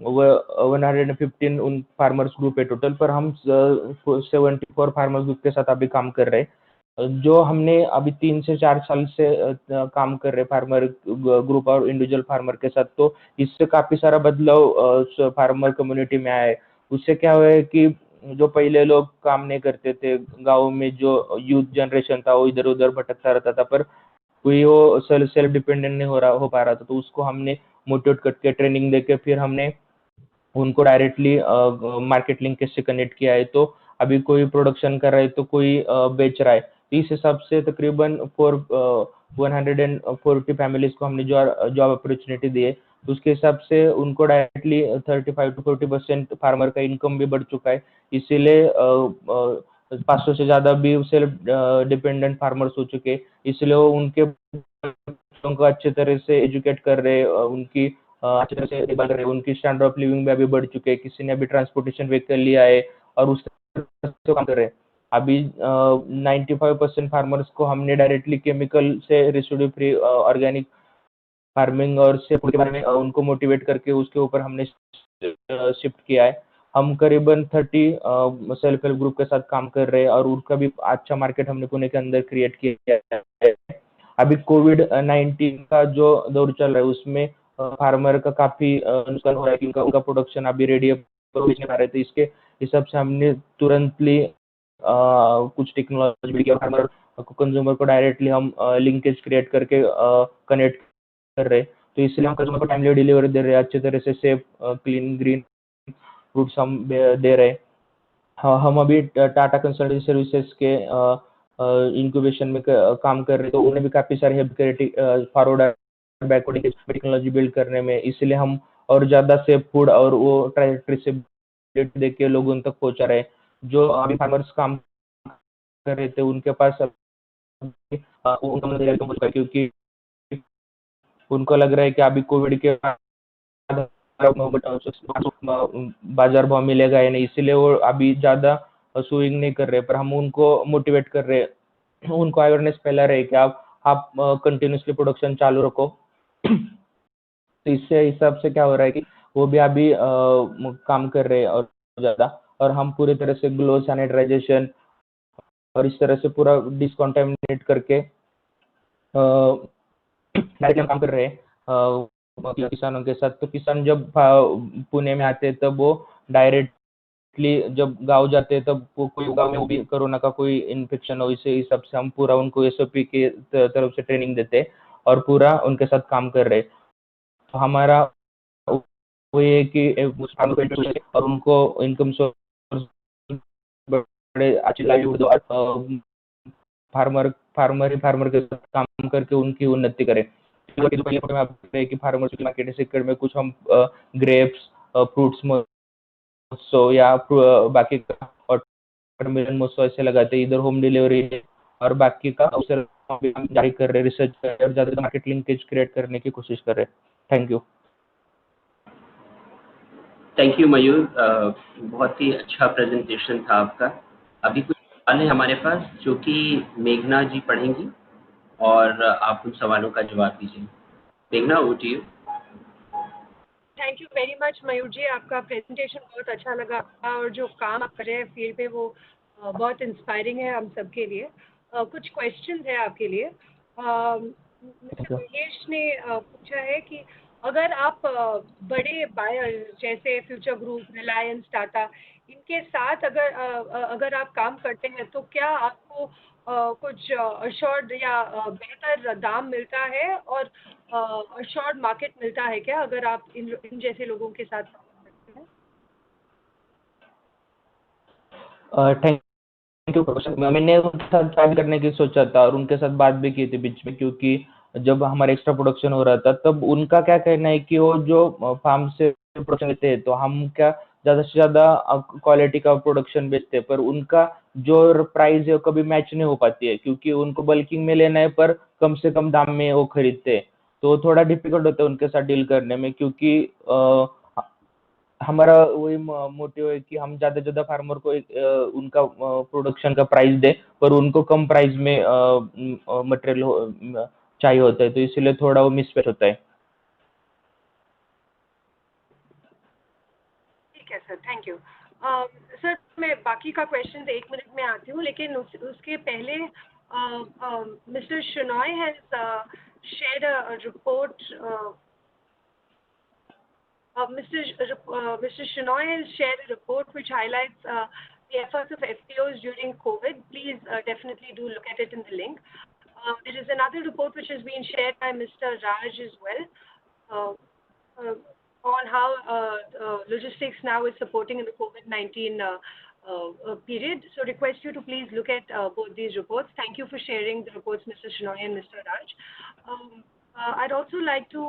[SPEAKER 9] 115 उन फार्मर्स ग्रुप है टोटल, पर हम 74 फार्मर्स ग्रुप के साथ अभी काम कर रहे हैं। जो हमने अभी 3 से 4 साल से काम कर रहे फार्मर ग्रुप और इंडिविजुअल फार्मर के साथ, तो इससे काफ़ी सारा बदलाव फार्मर कम्युनिटी में आया है। उससे क्या हुआ है कि जो पहले लोग काम नहीं करते थे, गाँव में जो यूथ जनरेशन था वो इधर उधर भटकता रहता था, पर कोई वो सेल्फ डिपेंडेंट नहीं हो पा रहा था, तो उसको हमने मोटिवेट करके ट्रेनिंग देके फिर हमने उनको डायरेक्टली मार्केट लिंकेज से कनेक्ट किया है। तो अभी कोई प्रोडक्शन कर रहा है तो कोई बेच रहा है, तो इस हिसाब से तकरीबन 140 फैमिलीज को हमने जॉब अपॉर्चुनिटी दी है। तो उसके हिसाब से उनको डायरेक्टली 35 to 40% फार्मर का इनकम भी बढ़ चुका है। इसीलिए 500 से ज़्यादा भी सेल्फ डिपेंडेंट फार्मर्स हो चुके हैं, इसलिए वो उनके बच्चों को अच्छे तरह से एजुकेट कर रहे हैं, उनकी अच्छी तरह से देखभाल कर रहे हैं, उनकी स्टैंडर्ड ऑफ लिविंग भी अभी बढ़ चुके हैं। किसी ने अभी ट्रांसपोर्टेशन व्हीकल लिया है और उस तरह से काम कर रहे हैं। अभी 95% फार्मर्स को हमने डायरेक्टली केमिकल से रेसिड्यू फ्री ऑर्गेनिक फार्मिंग और से के बारे में उनको मोटिवेट करके उसके ऊपर हमने शिफ्ट किया है। हम करीबन 30 सेल्फ हेल्प ग्रुप के साथ काम कर रहे हैं, और उनका भी अच्छा मार्केट हमने पुणे के अंदर क्रिएट किया है। अभी कोविड-19 का जो दौर चल रहा है उसमें फार्मर का काफ़ी नुकसान हो रहा है, कि उनका प्रोडक्शन अभी रेडी बेच नहीं पा रहे थे। इसके हिसाब से हमने तुरंतली कुछ टेक्नोलॉजी की, और फार्मर कंज्यूमर को डायरेक्टली हम लिंकेज क्रिएट करके कनेक्ट कर रहे हैं। तो इसलिए हम कस्टमर को टाइमली डिलीवरी दे रहे हैं, अच्छे तरह से सेफ क्लीन ग्रीन फ्रूट्स हम दे रहे हैं। हाँ, हम अभी टाटा कंसल्टेंसी सर्विसेज के इंक्यूबेशन में काम कर रहे हैं, तो उन्हें भी काफ़ी सारी हेल्प करी फॉरवर्ड बैकवर्ड टेक्नोलॉजी बिल्ड करने में। इसलिए हम और ज़्यादा सेफ फूड और वो ट्रेसेबिलिटी दे के लोगों तक पहुँचा रहे हैं। जो अभी फार्मर्स काम कर रहे थे उनके पास उनका, क्योंकि उनको लग रहा है कि अभी कोविड के बाद बाजार भाव मिलेगा या नहीं, इसीलिए वो अभी ज़्यादा सुइंग नहीं कर रहे, पर हम उनको मोटिवेट कर रहे हैं, उनको अवेयरनेस फैला रहे कि आप कंटिन्यूसली प्रोडक्शन चालू रखो। तो इससे हिसाब से क्या हो रहा है कि वो भी अभी काम कर रहे हैं और ज़्यादा, और हम पूरी तरह से ग्लो सैनिटाइजेशन और इस तरह से पूरा डिसकॉन्टेमिनेट करके डायरेक्टली हम काम कर रहे हैं किसानों के साथ। तो किसान जब पुणे में आते हैं तब वो डायरेक्टली जब गांव जाते हैं तब वो कोई गांव में वो भी कोरोना का कोई इन्फेक्शन हो, इसे हिसाब से हम पूरा उनको एसओपी की तरफ से ट्रेनिंग देते हैं और पूरा उनके साथ काम कर रहे हैं। तो हमारा वो ये कि और उनको इनकम सोर्स बड़े अच्छी लाइवलीहुड फार्मर के साथ काम करके उनकी उन्नति करें। पहले फोटो में आप देख रहे हैं कि फार्मर मार्केट सेक्टर में कुछ हम ग्रेप्स, फ्रूट्स महोत्सव या बाकी का वाटरमेलन महोत्सव ऐसे लगाते हैं। इधर होम डिलीवरी और बाकी का अवसर जारी कर रहे, रिसर्च कर रहे और ज्यादा मार्केट लिंकेज क्रिएट करने की कोशिश कर रहे हैं। Thank you.
[SPEAKER 7] थैंक यू मयूर, बहुत ही अच्छा प्रेजेंटेशन था आपका। अभी कुछ सवाल है हमारे पास जो कि मेघना जी पढ़ेंगी और आप उन सवालों का जवाब दीजिए। मेघना, over to you.
[SPEAKER 1] Thank you very much Mayur ji, आपका प्रेजेंटेशन बहुत अच्छा लगा और जो काम आप कर रहे हैं फील्ड पे वो बहुत इंस्पायरिंग है हम सब के लिए। कुछ क्वेश्चन है आपके लिए। मिस्टर महेश ने पूछा है कि अगर आप बड़े बायर जैसे फ्यूचर ग्रुप, रिलायंस, टाटा, इनके साथ अगर आप काम करते हैं तो क्या आपको कुछ अश्योर्ड या बेहतर दाम मिलता है और अश्योर्ड मार्केट मिलता है क्या अगर आप इन जैसे लोगों के साथ काम करते हैं?
[SPEAKER 9] Thank you. मैंने उनके साथ ट्राई करने की सोचा था और उनके साथ बात भी की थी बीच में, क्योंकि जब हमारा एक्स्ट्रा प्रोडक्शन हो रहा था तब उनका क्या कहना है कि वो जो फार्म से प्रोडक्शन लेते हैं तो हम क्या ज़्यादा से ज़्यादा क्वालिटी का प्रोडक्शन बेचते हैं, पर उनका जो प्राइस है वो कभी मैच नहीं हो पाती है, क्योंकि उनको बल्किंग में लेना है पर कम से कम दाम में वो खरीदते हैं। तो थोड़ा डिफिकल्ट होता है उनके साथ डील करने में, क्योंकि हमारा वही मोटिव है कि हम ज़्यादा से ज़्यादा फार्मर को उनका प्रोडक्शन का प्राइस दे, पर उनको कम प्राइस में मटेरियल चाहिए होता है, तो इसलिए थोड़ा वो मिसमैच होता है।
[SPEAKER 1] ठीक है सर, थैंक यू। सर मैं बाकी का क्वेश्चन 1 मिनट में आती हूँ, लेकिन उसके पहले mister Shenoy has shared a report. Mr. Shenoy has shared a report which highlights the efforts of FPOs during COVID. Please definitely do look at it in the link. There is another report which has been shared by Mr. Raj as well on how logistics now is supporting in the COVID-19 period. So request you to please look at both these reports. Thank you for sharing the reports, Mr. Shenoy and Mr. Raj. I'd also like to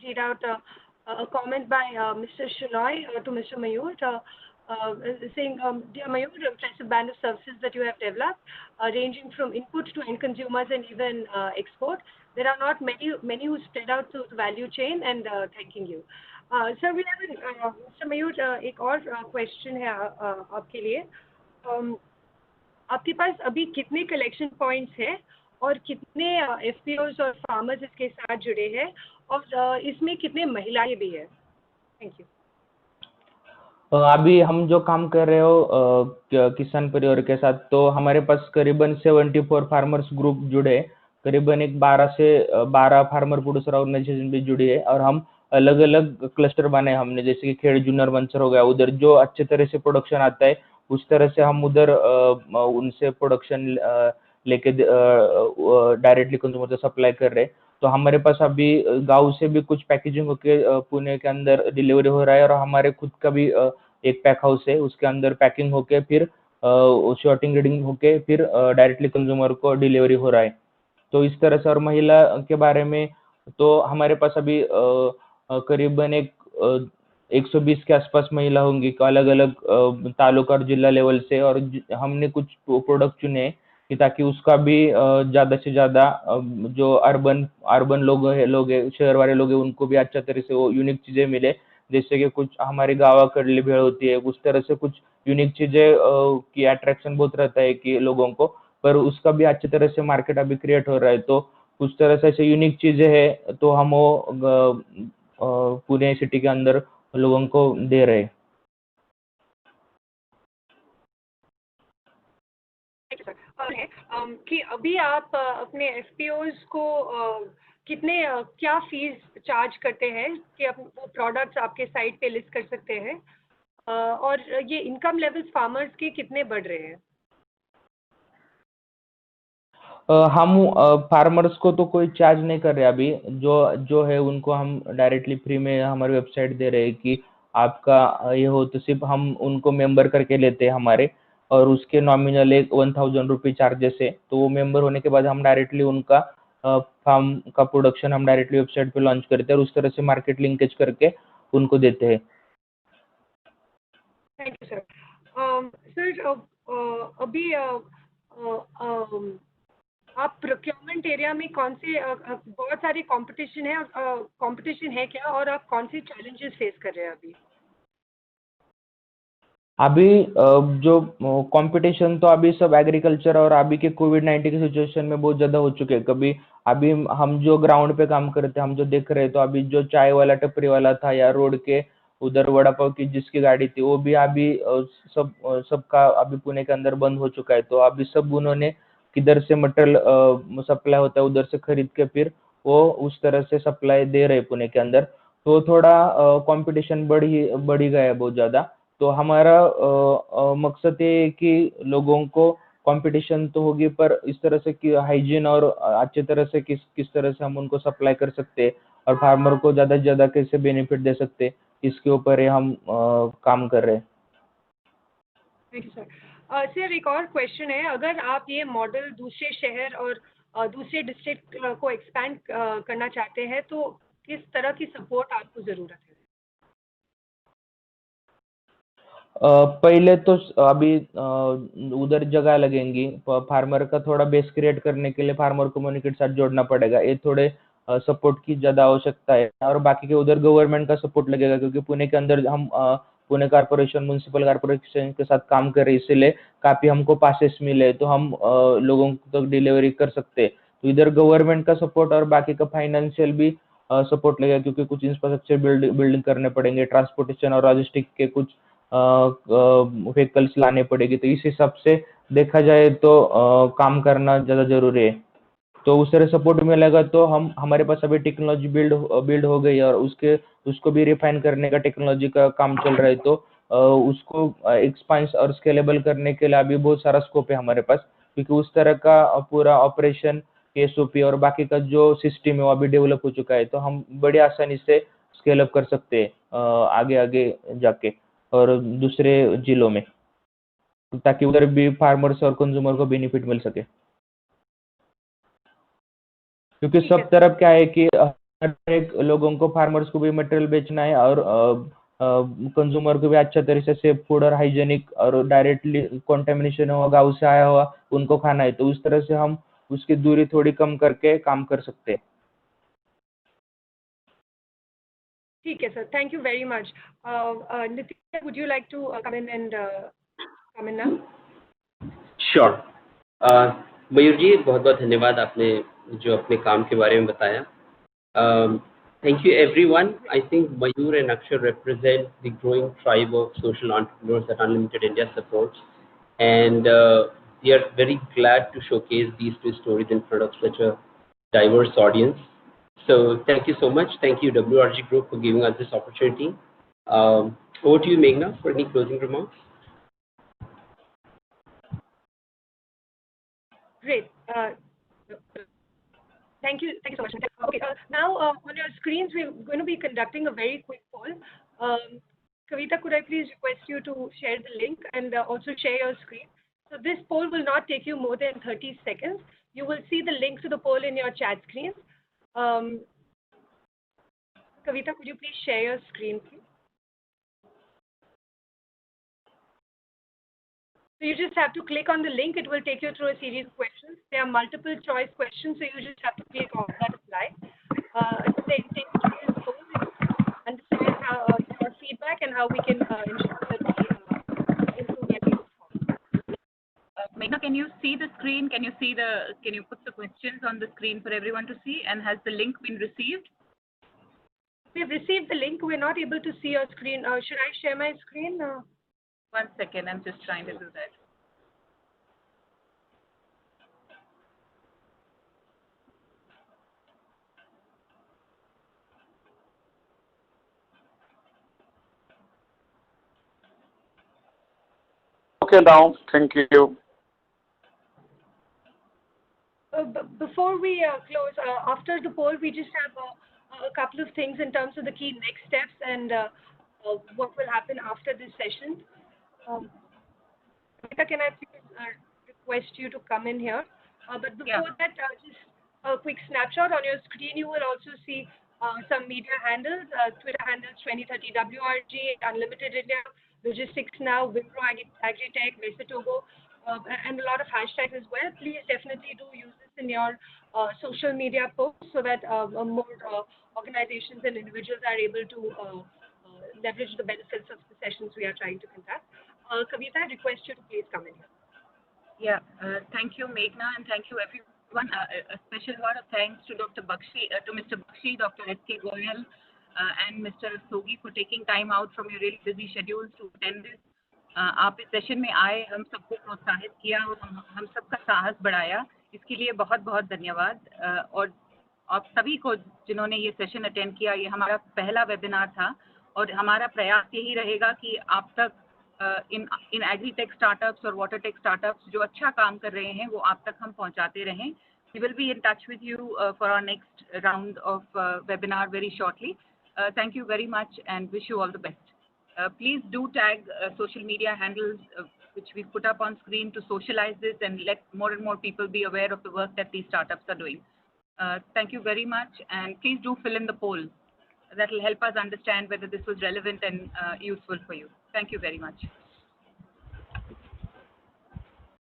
[SPEAKER 1] read out a comment by Mr. Shenoy to Mr. Mayur, saying, Dear Mayur, impressive band of services that you have developed, ranging from input to end consumers and even export. There are not many who spread out through the value chain, and thanking you. Sir, we have Mr. Mayur, एक और question है आपके लिए। आपके पास अभी कितने collection points हैं और कितने एफपीओज और फार्मर्स इसके साथ जुड़े हैं और इसमें कितने महिलाएं भी हैं? Thank you.
[SPEAKER 9] अभी हम जो काम कर रहे हो किसान परिवार के साथ, तो हमारे पास करीबन 74 फार्मर्स ग्रुप जुड़े, करीबन 12 फार्मर प्रोड्यूसर ऑर्गेनाइजेशन भी जुड़ी है, और हम अलग अलग क्लस्टर बने हमने, जैसे कि खेड़ जूनियर वंचर हो गया, उधर जो अच्छे तरह से प्रोडक्शन आता है उस तरह से हम उधर उनसे प्रोडक्शन लेके डायरेक्टली कंज्यूमर को सप्लाई कर रहे हैं। तो हमारे पास अभी गांव से भी कुछ पैकेजिंग होके पुणे के अंदर डिलीवरी हो रहा है, और हमारे खुद का भी एक पैक हाउस है, उसके अंदर पैकिंग होके फिर शॉर्टिंग रीडिंग होके फिर डायरेक्टली कंज्यूमर को डिलीवरी हो रहा है। तो इस तरह से। और महिला के बारे में तो हमारे पास अभी करीबन 120 के आसपास महिला होंगी, अलग अलग तालुका और जिला लेवल से, और हमने कुछ प्रोडक्ट चुने कि ताकि उसका भी ज़्यादा से ज़्यादा जो अर्बन लोग हैं शहर वाले लोग हैं उनको भी अच्छा तरह से वो यूनिक चीज़ें मिले, जैसे कि कुछ हमारी गावा कड़ली भेड़ होती है, उस तरह से कुछ यूनिक चीज़ें की अट्रैक्शन बहुत रहता है कि लोगों को, पर उसका भी अच्छी तरह से मार्केट अभी क्रिएट हो रहा है। तो कुछ तरह से ऐसे यूनिक चीज़ें हैं तो हम वो पुणे सिटी के अंदर लोगों को दे रहे हैं।
[SPEAKER 1] सर। कि अभी आप अपने FPOs को कितने क्या फीस चार्ज करते हैं कि वो प्रोडक्ट्स आपके साइट पे लिस्ट कर सकते हैं, और ये इनकम लेवल्स फार्मर्स के कितने बढ़ रहे हैं?
[SPEAKER 9] हम फार्मर्स को तो कोई चार्ज नहीं कर रहे अभी, जो है उनको हम डायरेक्टली फ्री में हमारी वेबसाइट दे रहे हैं कि आपका ये हो तो सिर्फ हम उनको मेंबर करके लेते हैं हमारे, और उसके नॉमिनल एक 1000 रुपये चार्जेस है। तो वो मेंबर होने के बाद हम डायरेक्टली उनका फार्म का प्रोडक्शन हम डायरेक्टली वेबसाइट पे लॉन्च करते हैं और उस तरह से मार्केट लिंकेज करके उनको देते हैं।
[SPEAKER 1] Thank you sir. सर अभी आप प्रोक्योरमेंट एरिया में कौन से बहुत सारे कंपटीशन है क्या, और आप कौन से चैलेंजेस फेस कर रहे हैं अभी?
[SPEAKER 9] अभी जो कंपटीशन तो अभी सब एग्रीकल्चर और अभी के कोविड-19 की सिचुएशन में बहुत ज़्यादा हो चुके हैं। कभी अभी हम जो ग्राउंड पे काम करते हैं, हम जो देख रहे हैं, तो अभी जो चाय वाला टपरी वाला था या रोड के उधर वड़ा पाव की जिसकी गाड़ी थी, वो भी अभी सबका अभी पुणे के अंदर बंद हो चुका है। तो अभी सब उन्होंने किधर से मटेरियल सप्लाई होता है उधर से खरीद के फिर वो उस तरह से सप्लाई दे रहे पुणे के अंदर। तो थोड़ा कंपटीशन बढ़ ही गया है बहुत ज़्यादा। तो हमारा मकसद ये है कि लोगों को कंपटीशन तो होगी, पर इस तरह से कि हाइजीन और अच्छी तरह से किस तरह से हम उनको सप्लाई कर सकते हैं और फार्मर को ज़्यादा से ज़्यादा कैसे बेनिफिट दे सकते हैं, इसके ऊपर हम काम कर रहे हैं।
[SPEAKER 1] Thank you sir. सर एक और क्वेश्चन है, अगर आप ये मॉडल दूसरे शहर और दूसरे डिस्ट्रिक्ट को एक्सपैंड करना चाहते हैं तो किस तरह की सपोर्ट आपको ज़रूरत है?
[SPEAKER 9] पहले तो अभी उधर जगह लगेंगी, फार्मर का थोड़ा बेस क्रिएट करने के लिए फार्मर कम्युनिटी के साथ जोड़ना पड़ेगा, ये थोड़े सपोर्ट की ज़्यादा आवश्यकता है। और बाकी के उधर गवर्नमेंट का सपोर्ट लगेगा, क्योंकि पुणे के अंदर हम पुणे कॉर्पोरेशन म्यूनसिपल कॉर्पोरेशन के साथ काम कर रहे हैं, इसलिए काफ़ी हमको पासेस मिले तो हम लोगों तक डिलीवरी कर सकते हैं। तो इधर गवर्नमेंट का सपोर्ट और बाकी का फाइनेंशियल भी सपोर्ट लगेगा, क्योंकि कुछ इंफ्रास्ट्रक्चर बिल्डिंग करने पड़ेंगे, ट्रांसपोर्टेशन और लॉजिस्टिक के कुछ व्हीकल्स लाने पड़ेगी। तो इस हिसाब से देखा जाए तो काम करना ज़्यादा ज़रूरी है। तो उस तरह सपोर्ट मिलेगा तो हमारे पास अभी टेक्नोलॉजी बिल्ड हो गई है और उसको भी रिफाइन करने का टेक्नोलॉजी का काम चल रहा है। तो उसको एक्सपांस और स्केलेबल करने के लिए अभी बहुत सारा स्कोप है हमारे पास, क्योंकि उस तरह का पूरा ऑपरेशन SOP और बाकी का जो सिस्टम है वो अभी डेवलप हो चुका है। तो हम बड़ी आसानी से स्केल अप कर सकते हैं आगे जाके और दूसरे जिलों में, ताकि उधर भी फार्मर्स और कंज्यूमर को बेनिफिट मिल सके। क्योंकि सब तरफ क्या है कि हर एक लोगों को, फार्मर्स को भी मटेरियल बेचना है और कंज्यूमर को भी अच्छा तरीके से फूड और हाइजेनिक और डायरेक्टली कंटेमिनेशन हुआ गाँव से आया हुआ उनको खाना है। तो उस तरह से हम उसकी दूरी थोड़ी कम करके काम कर सकते हैं।
[SPEAKER 1] ठीक है sir, thank you very much. Nitin, would you like to come in now?
[SPEAKER 7] Sure. Mayur ji, बहुत बहुत धन्यवाद, आपने जो अपने काम के बारे में बताया। Thank you everyone. I think Mayur and Akshay represent the growing tribe of social entrepreneurs that Unlimited India supports, and we are very glad to showcase these two stories in front of such a diverse audience. So thank you so much. Thank you WRG Group for giving us this opportunity. Over to you, Meghna, for any closing remarks.
[SPEAKER 1] Great. Thank you so much. Okay, now on your screens, we're going to be conducting a very quick poll. Kavita, could I please request you to share the link and also share your screen? So this poll will not take you more than 30 seconds. You will see the link to the poll in your chat screen. Kavita, could you please share your screen, please? So you just have to click on the link. It will take you through a series of questions. There are multiple choice questions, so you just have to click on that apply. The intent of this poll is to understand your feedback and how we can ensure that we improve as we go forward.
[SPEAKER 2] Meghna, can you see the screen? Can you put the questions on the screen for everyone to see? And has the link been received?
[SPEAKER 1] We have received the link. We're not able to see your screen. Should I share my screen?
[SPEAKER 2] 1 second, I'm just trying to do that.
[SPEAKER 10] okay now. Thank you.
[SPEAKER 1] Before we close, after the poll, we just have a couple of things in terms of the key next steps and what will happen after this session. Rita, can I please request you to come in here? But before that, just a quick snapshot. On your screen, you will also see some media handles, Twitter handles 2030 WRG, Unlimited India, Logistics Now, Wipro Agritech, Vesatogo, and a lot of hashtags as well. Please definitely do use this in your social media posts so that more organizations and individuals are able to leverage the benefits of the sessions we are trying to conduct. Kavita, I request you to please come in here.
[SPEAKER 2] Yeah, thank you, Meghna, and thank you everyone. A special word of thanks to Mr. Bakshi, Dr. S.K. Goyal, and Mr. Sogi for taking time out from your really busy schedules to attend this. आप इस session में आए, हम सबको प्रोत्साहित किया और हम सबका साहस बढ़ाया, इसके लिए बहुत बहुत धन्यवाद। और आप सभी को जिन्होंने ये सेशन अटेंड किया, ये हमारा पहला वेबिनार था और हमारा प्रयास यही रहेगा कि आप तक इन एग्रीटेक स्टार्टअप्स और वाटर टेक स्टार्टअप्स जो अच्छा काम कर रहे हैं वो आप तक हम पहुंचाते रहें। We will be in touch with you for our next round of webinar very shortly. Thank you very much and wish you all the best. Please do tag social media handles which we put up on screen to socialize this and let more and more people be aware of the work that these startups are doing. Thank you very much, and please do fill in the poll. That will help us understand whether this was relevant and useful for you. Thank you very much.